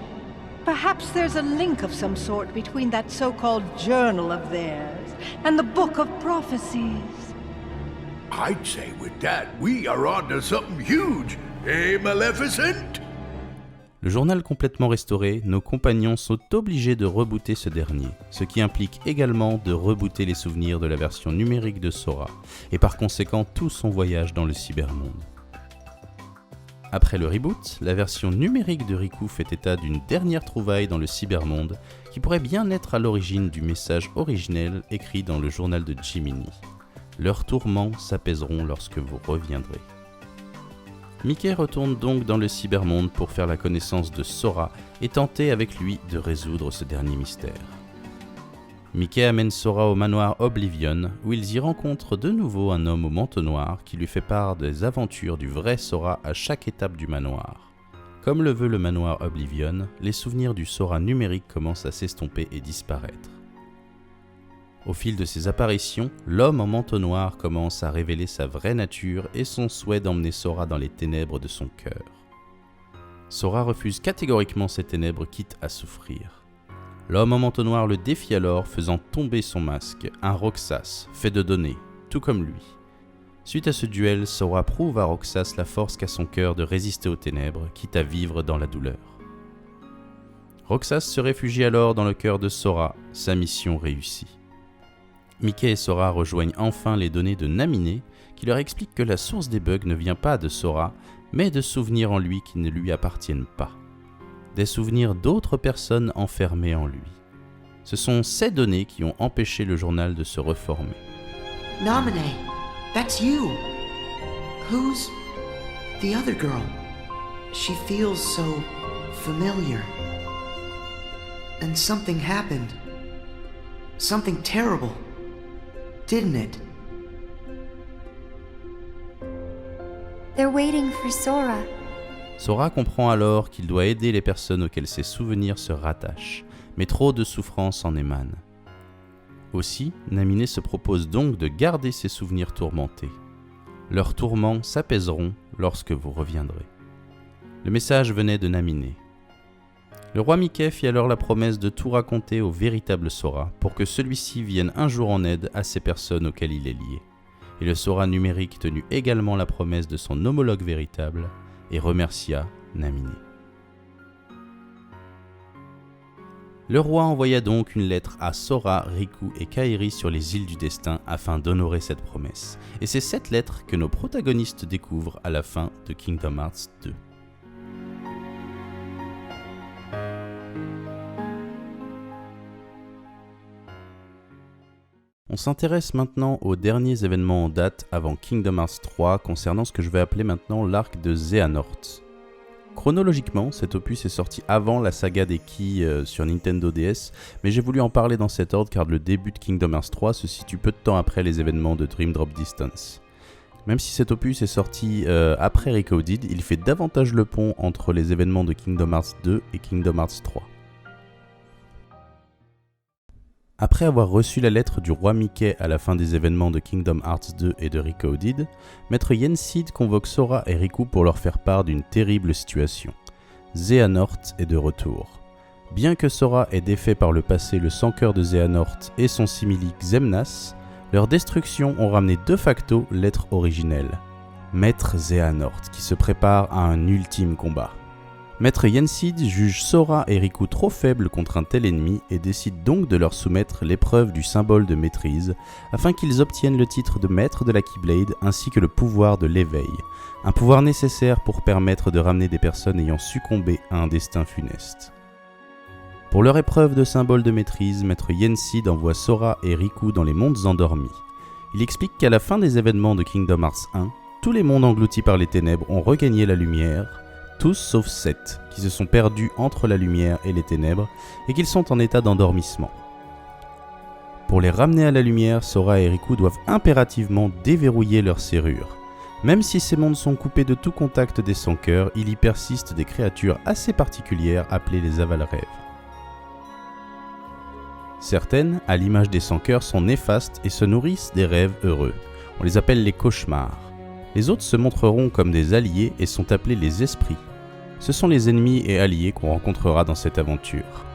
Perhaps there's a link of some sort between that so-called journal of theirs and the Book of Prophecies. I'd say with that, we are onto something huge, eh, Maleficent? Le journal complètement restauré, nos compagnons sont obligés de rebooter ce dernier, ce qui implique également de rebooter les souvenirs de la version numérique de Sora, et par conséquent tout son voyage dans le cybermonde. Après le reboot, la version numérique de Riku fait état d'une dernière trouvaille dans le cybermonde qui pourrait bien être à l'origine du message originel écrit dans le journal de Jiminy. Leurs tourments s'apaiseront lorsque vous reviendrez. Mickey retourne donc dans le cybermonde pour faire la connaissance de Sora et tenter avec lui de résoudre ce dernier mystère. Mickey amène Sora au manoir Oblivion, où ils y rencontrent de nouveau un homme au manteau noir qui lui fait part des aventures du vrai Sora à chaque étape du manoir. Comme le veut le manoir Oblivion, les souvenirs du Sora numérique commencent à s'estomper et disparaître. Au fil de ses apparitions, l'homme en manteau noir commence à révéler sa vraie nature et son souhait d'emmener Sora dans les ténèbres de son cœur. Sora refuse catégoriquement ces ténèbres quitte à souffrir. L'homme en manteau noir le défie alors, faisant tomber son masque, un Roxas, fait de données, tout comme lui. Suite à ce duel, Sora prouve à Roxas la force qu'a son cœur de résister aux ténèbres, quitte à vivre dans la douleur. Roxas se réfugie alors dans le cœur de Sora, sa mission réussie. Mickey et Sora rejoignent enfin les données de Naminé, qui leur explique que la source des bugs ne vient pas de Sora, mais de souvenirs en lui qui ne lui appartiennent pas. Des souvenirs d'autres personnes enfermées en lui. Ce sont ces données qui ont empêché le journal de se reformer. Naminé, that's you. Who's the other girl? She feels so familiar. And something happened. Something terrible. Didn't it? They're waiting for Sora. Sora comprend alors qu'il doit aider les personnes auxquelles ses souvenirs se rattachent, mais trop de souffrances en émanent. Aussi, Naminé se propose donc de garder ses souvenirs tourmentés. Leurs tourments s'apaiseront lorsque vous reviendrez. Le message venait de Naminé. Le roi Mickey fit alors la promesse de tout raconter au véritable Sora pour que celui-ci vienne un jour en aide à ces personnes auxquelles il est lié. Et le Sora numérique tenut également la promesse de son homologue véritable et remercia Naminé. Le roi envoya donc une lettre à Sora, Riku et Kairi sur les îles du destin afin d'honorer cette promesse. Et c'est cette lettre que nos protagonistes découvrent à la fin de Kingdom Hearts 2. On s'intéresse maintenant aux derniers événements en date avant Kingdom Hearts 3 concernant ce que je vais appeler maintenant l'arc de Xehanort. Chronologiquement, cet opus est sorti avant la saga des Keys sur Nintendo DS, mais j'ai voulu en parler dans cet ordre car le début de Kingdom Hearts 3 se situe peu de temps après les événements de Dream Drop Distance. Même si cet opus est sorti après Recoded, il fait davantage le pont entre les événements de Kingdom Hearts 2 et Kingdom Hearts 3. Après avoir reçu la lettre du roi Mickey à la fin des événements de Kingdom Hearts 2 et de Recoded, Maître Yensid convoque Sora et Riku pour leur faire part d'une terrible situation. Xehanort est de retour. Bien que Sora ait défait par le passé le sans-cœur de Xehanort et son simili Xemnas, leur destruction ont ramené de facto l'être originel, Maître Xehanort, qui se prépare à un ultime combat. Maître Yensid juge Sora et Riku trop faibles contre un tel ennemi et décide donc de leur soumettre l'épreuve du symbole de maîtrise afin qu'ils obtiennent le titre de maître de la Keyblade ainsi que le pouvoir de l'éveil, un pouvoir nécessaire pour permettre de ramener des personnes ayant succombé à un destin funeste. Pour leur épreuve de symbole de maîtrise, Maître Yensid envoie Sora et Riku dans les mondes endormis. Il explique qu'à la fin des événements de Kingdom Hearts 1, tous les mondes engloutis par les ténèbres ont regagné la lumière, tous sauf 7, qui se sont perdus entre la lumière et les ténèbres, et qu'ils sont en état d'endormissement. Pour les ramener à la lumière, Sora et Riku doivent impérativement déverrouiller leur serrure. Même si ces mondes sont coupés de tout contact des sans-cœurs, il y persiste des créatures assez particulières appelées les Avalrêves. Certaines, à l'image des sans-cœurs, sont néfastes et se nourrissent des rêves heureux. On les appelle les cauchemars. Les autres se montreront comme des alliés et sont appelés les esprits. Ce sont les ennemis et alliés qu'on rencontrera dans cette aventure.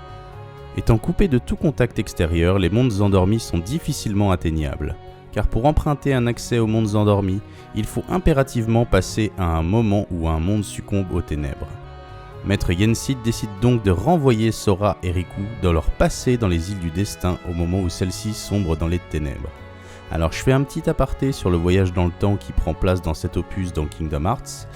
Étant coupés de tout contact extérieur, les mondes endormis sont difficilement atteignables. Car pour emprunter un accès aux mondes endormis, il faut impérativement passer à un moment où un monde succombe aux ténèbres. Maître Yensid décide donc de renvoyer Sora et Riku dans leur passé dans les îles du destin au moment où celles-ci sombrent dans les ténèbres. Alors je fais un petit aparté sur le voyage dans le temps qui prend place dans cet opus dans Kingdom Hearts.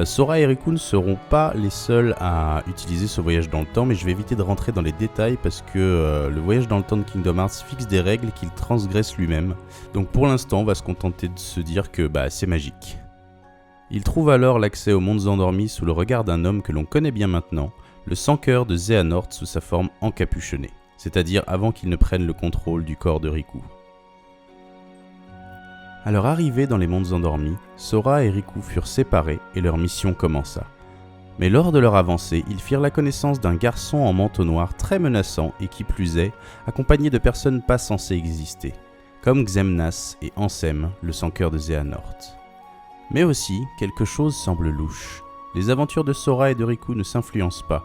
Sora et Riku ne seront pas les seuls à utiliser ce voyage dans le temps, mais je vais éviter de rentrer dans les détails parce que le voyage dans le temps de Kingdom Hearts fixe des règles qu'il transgresse lui-même. Donc pour l'instant, on va se contenter de se dire que c'est magique. Il trouve alors l'accès aux mondes endormis sous le regard d'un homme que l'on connaît bien maintenant, le sans-cœur de Xehanort sous sa forme encapuchonnée, c'est-à-dire avant qu'il ne prenne le contrôle du corps de Riku. À leur arrivée dans les mondes endormis, Sora et Riku furent séparés et leur mission commença. Mais lors de leur avancée, ils firent la connaissance d'un garçon en manteau noir très menaçant et qui plus est, accompagné de personnes pas censées exister, comme Xemnas et Ansem, le sans-cœur de Xehanort. Mais aussi, quelque chose semble louche. Les aventures de Sora et de Riku ne s'influencent pas,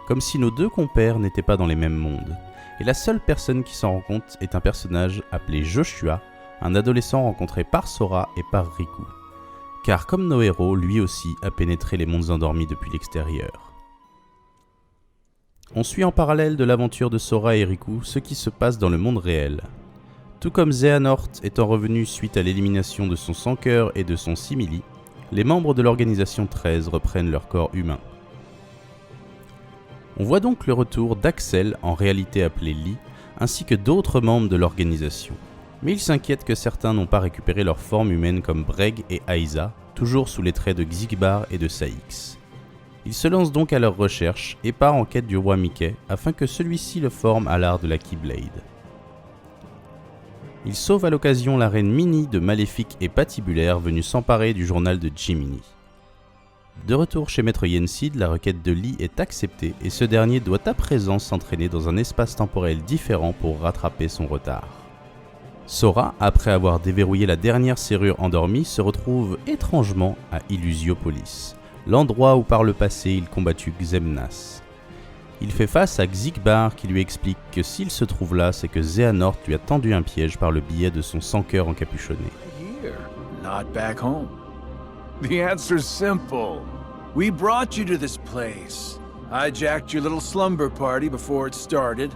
comme si nos deux compères n'étaient pas dans les mêmes mondes. Et la seule personne qui s'en rend compte est un personnage appelé Joshua, un adolescent rencontré par Sora et par Riku. Car comme nos héros, lui aussi a pénétré les mondes endormis depuis l'extérieur. On suit en parallèle de l'aventure de Sora et Riku ce qui se passe dans le monde réel. Tout comme Xehanort étant revenu suite à l'élimination de son sans-cœur et de son simili, les membres de l'organisation 13 reprennent leur corps humain. On voit donc le retour d'Axel, en réalité appelé Lee, ainsi que d'autres membres de l'organisation. Mais il s'inquiète que certains n'ont pas récupéré leur forme humaine comme Breg et Aiza, toujours sous les traits de Xigbar et de Saïx. Il se lance donc à leur recherche et part en quête du roi Mickey afin que celui-ci le forme à l'art de la Keyblade. Il sauve à l'occasion la reine Minnie de Maléfique et Patibulaire venue s'emparer du journal de Jiminy. De retour chez Maître Yensid, la requête de Lee est acceptée et ce dernier doit à présent s'entraîner dans un espace temporel différent pour rattraper son retard. Sora, après avoir déverrouillé la dernière serrure endormie, se retrouve étrangement à Illusiopolis, l'endroit où par le passé il combattu Xemnas. Il fait face à Xigbar qui lui explique que s'il se trouve là, c'est que Xehanort lui a tendu un piège par le biais de son sans-cœur encapuchonné. Here, not back home. The answer's simple. We brought you to this place, hijacked your little slumber party before it started,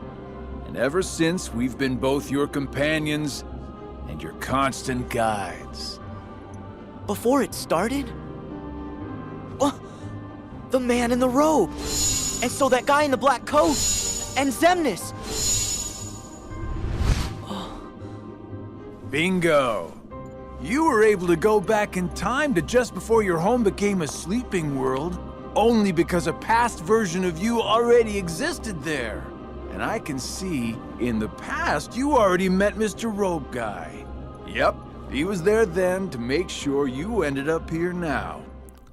and ever since we've been both your companions and your constant guides. Before it started? Oh, the man in the robe! And so that guy in the black coat! And Xemnas! Bingo! You were able to go back in time to just before your home became a sleeping world, only because a past version of you already existed there. And I can see, in the past, you already met Mr. Robe Guy. Yep, he was there then to make sure you ended up here now.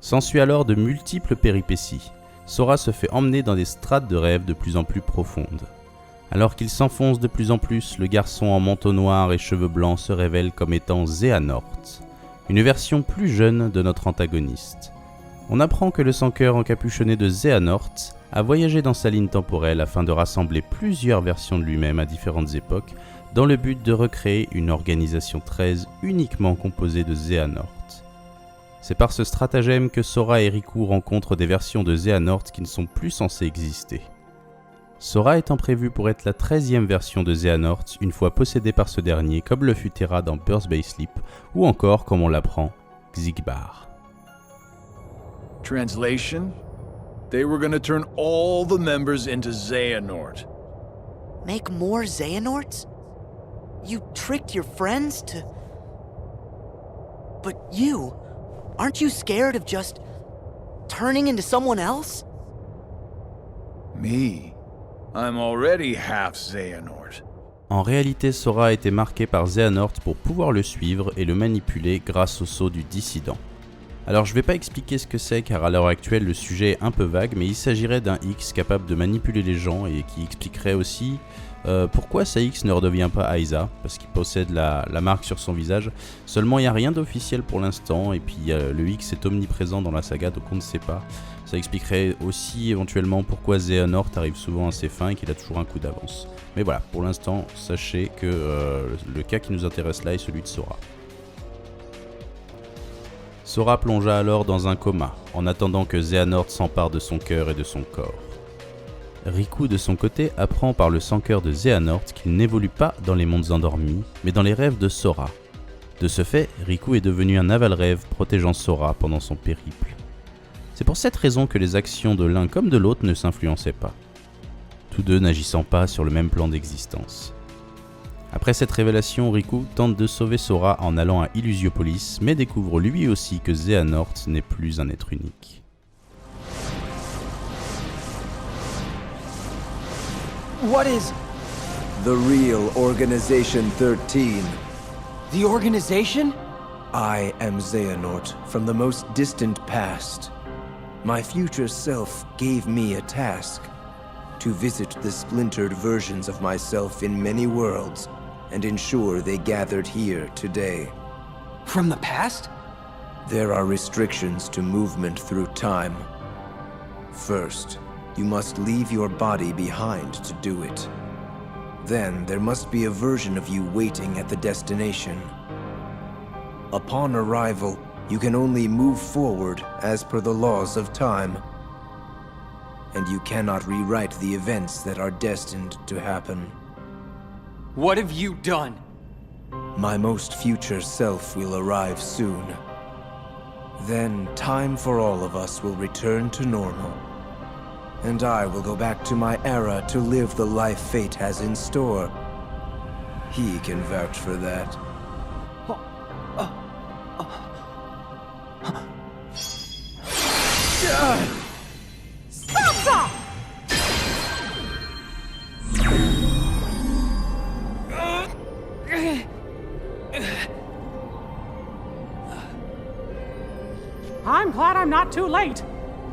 S'ensuit alors de multiples péripéties. Sora se fait emmener dans des strates de rêve de plus en plus profondes. Alors qu'il s'enfonce de plus en plus, le garçon en manteau noir et cheveux blancs se révèle comme étant Xehanort, une version plus jeune de notre antagoniste. On apprend que le sans-cœur encapuchonné de Xehanort a voyagé dans sa ligne temporelle afin de rassembler plusieurs versions de lui-même à différentes époques dans le but de recréer une organisation 13 uniquement composée de Xehanort. C'est par ce stratagème que Sora et Riku rencontrent des versions de Xehanort qui ne sont plus censées exister. Sora étant prévu pour être la 13e version de Xehanort une fois possédée par ce dernier comme le fut Terra dans Birth by Sleep ou encore, comme on l'apprend, Xigbar. Translation? They were gonna turn all the members into Xehanort. Make more Xehanorts? You tricked your friends to... But you... Aren't you scared of just turning into someone else? Me? I'm already half Xehanort. En réalité, Sora a été marqué par Xehanort pour pouvoir le suivre et le manipuler grâce au sceau du dissident. Alors je vais pas expliquer ce que c'est car à l'heure actuelle le sujet est un peu vague, mais il s'agirait d'un X capable de manipuler les gens et qui expliquerait aussi pourquoi sa X ne redevient pas Aiza, parce qu'il possède la marque sur son visage. Seulement il n'y a rien d'officiel pour l'instant et puis le X est omniprésent dans la saga donc on ne sait pas. Ça expliquerait aussi éventuellement pourquoi Xehanort arrive souvent à ses fins et qu'il a toujours un coup d'avance. Mais voilà, pour l'instant sachez que le cas qui nous intéresse là est celui de Sora. Sora plongea alors dans un coma, en attendant que Xehanort s'empare de son cœur et de son corps. Riku de son côté apprend par le sans-cœur de Xehanort qu'il n'évolue pas dans les mondes endormis, mais dans les rêves de Sora. De ce fait, Riku est devenu un aval-rêve protégeant Sora pendant son périple. C'est pour cette raison que les actions de l'un comme de l'autre ne s'influençaient pas, tous deux n'agissant pas sur le même plan d'existence. Après cette révélation, Riku tente de sauver Sora en allant à Illusiopolis, mais découvre lui aussi que Xehanort n'est plus un être unique. What is... The real Organization 13. The organization? I am Xehanort from the most distant past. My future self gave me a task. To visit the splintered versions of myself in many worlds and ensure they gathered here today. From the past? There are restrictions to movement through time. First, you must leave your body behind to do it. Then there must be a version of you waiting at the destination. Upon arrival, you can only move forward as per the laws of time. And you cannot rewrite the events that are destined to happen. What have you done? My most future self will arrive soon. Then time for all of us will return to normal. And I will go back to my era to live the life fate has in store. He can vouch for that. Stop that! I'm glad I'm not too late.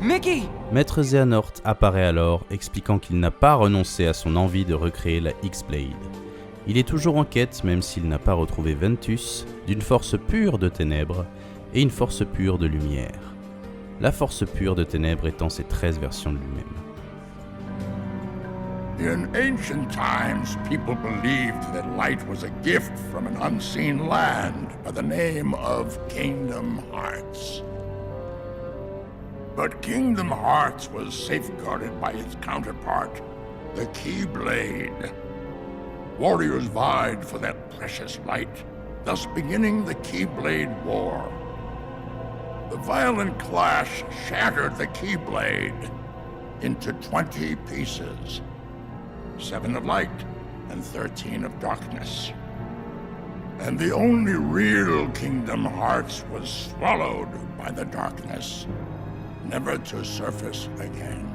Mickey! Maître Xehanort apparaît alors, expliquant qu'il n'a pas renoncé à son envie de recréer la X-Blade. Il est toujours en quête, même s'il n'a pas retrouvé Ventus, d'une force pure de ténèbres et une force pure de lumière. La force pure de ténèbres étant ses 13 versions de lui-même. In ancient times, people believed that light was a gift from an unseen land by the name of Kingdom Hearts. But Kingdom Hearts was safeguarded by its counterpart, the Keyblade. Warriors vied for that precious light, thus beginning the Keyblade War. The violent clash shattered the Keyblade into 20 pieces. 7 of light and 13 of darkness. And the only real Kingdom Hearts was swallowed by the darkness, never to surface again.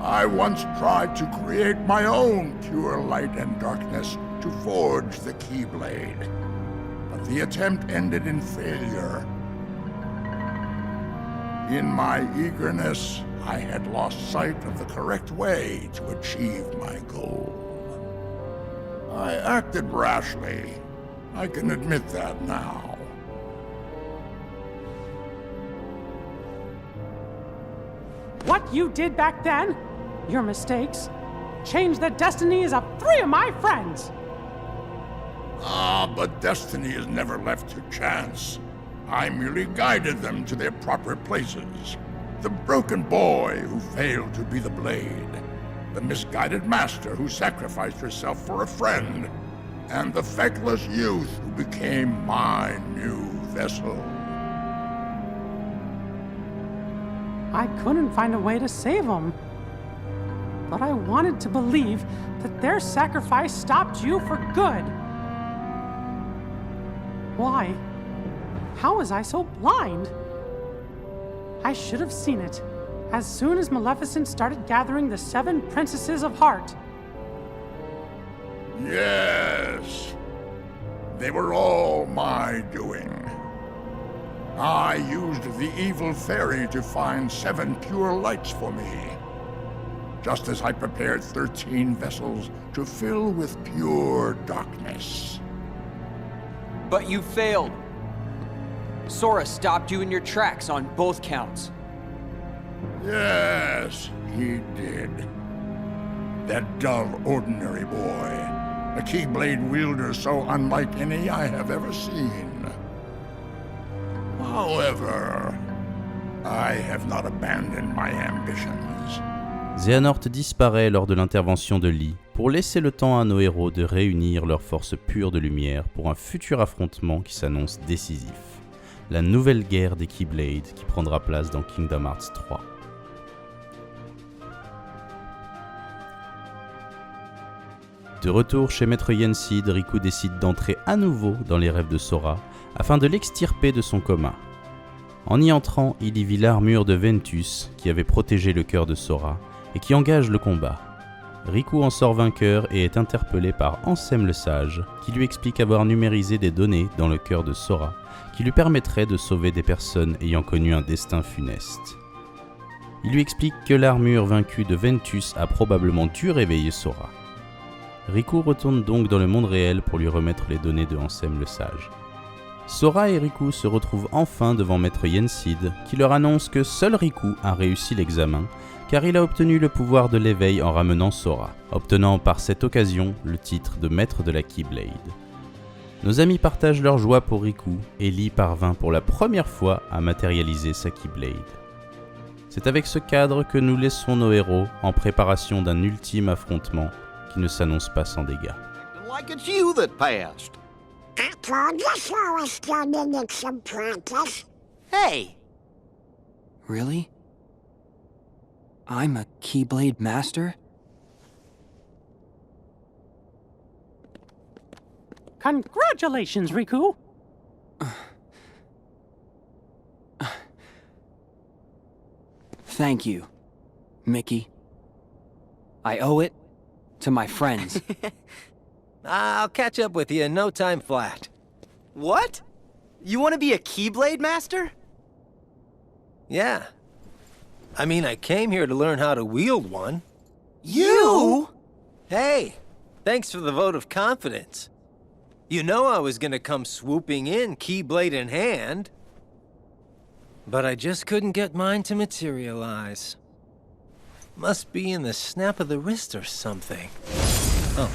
I once tried to create my own pure light and darkness to forge the Keyblade, but the attempt ended in failure. In my eagerness, I had lost sight of the correct way to achieve my goal. I acted rashly. I can admit that now. What you did back then, your mistakes, changed the destinies of 3 of my friends. But destiny is never left to chance. I merely guided them to their proper places. The broken boy who failed to be the blade, the misguided master who sacrificed herself for a friend, and the feckless youth who became my new vessel. I couldn't find a way to save them. But I wanted to believe that their sacrifice stopped you for good. Why? How was I so blind? I should have seen it as soon as Maleficent started gathering the 7 princesses of heart. Yes. They were all my doing. I used the evil fairy to find 7 pure lights for me, just as I prepared 13 vessels to fill with pure darkness. But you failed. Sora stopped you in your tracks on both counts. Yes, he did. That dull, ordinary boy. A Keyblade wielder so unlike any I have ever seen. However, I have not abandoned my ambitions. Xehanort disparaît lors de l'intervention de Lee pour laisser le temps à nos héros de réunir leurs forces pures de lumière pour un futur affrontement qui s'annonce décisif. La nouvelle guerre des Keyblades qui prendra place dans Kingdom Hearts 3. De retour chez Maître Yensid, Riku décide d'entrer à nouveau dans les rêves de Sora afin de l'extirper de son coma. En y entrant, il y vit l'armure de Ventus qui avait protégé le cœur de Sora et qui engage le combat. Riku en sort vainqueur et est interpellé par Ansem le Sage qui lui explique avoir numérisé des données dans le cœur de Sora qui lui permettraient de sauver des personnes ayant connu un destin funeste. Il lui explique que l'armure vaincue de Ventus a probablement dû réveiller Sora. Riku retourne donc dans le monde réel pour lui remettre les données de Ansem le Sage. Sora et Riku se retrouvent enfin devant Maître Yensid qui leur annonce que seul Riku a réussi l'examen car il a obtenu le pouvoir de l'éveil en ramenant Sora, obtenant par cette occasion le titre de maître de la Keyblade. Nos amis partagent leur joie pour Riku et Lee parvint pour la première fois à matérialiser sa Keyblade. C'est avec ce cadre que nous laissons nos héros en préparation d'un ultime affrontement qui ne s'annonce pas sans dégâts. Like it's you that passed. I told you so was still needing some practice. Hey! Really? I'm a Keyblade Master? Congratulations, Riku! Thank you, Mickey. I owe it to my friends. I'll catch up with you in no time flat. What? You want to be a Keyblade Master? Yeah. I mean, I came here to learn how to wield one. You? Hey, Thanks for the vote of confidence. You know I was gonna come swooping in, Keyblade in hand. But I just couldn't get mine to materialize. Must be in the snap of the wrist or something. Oh.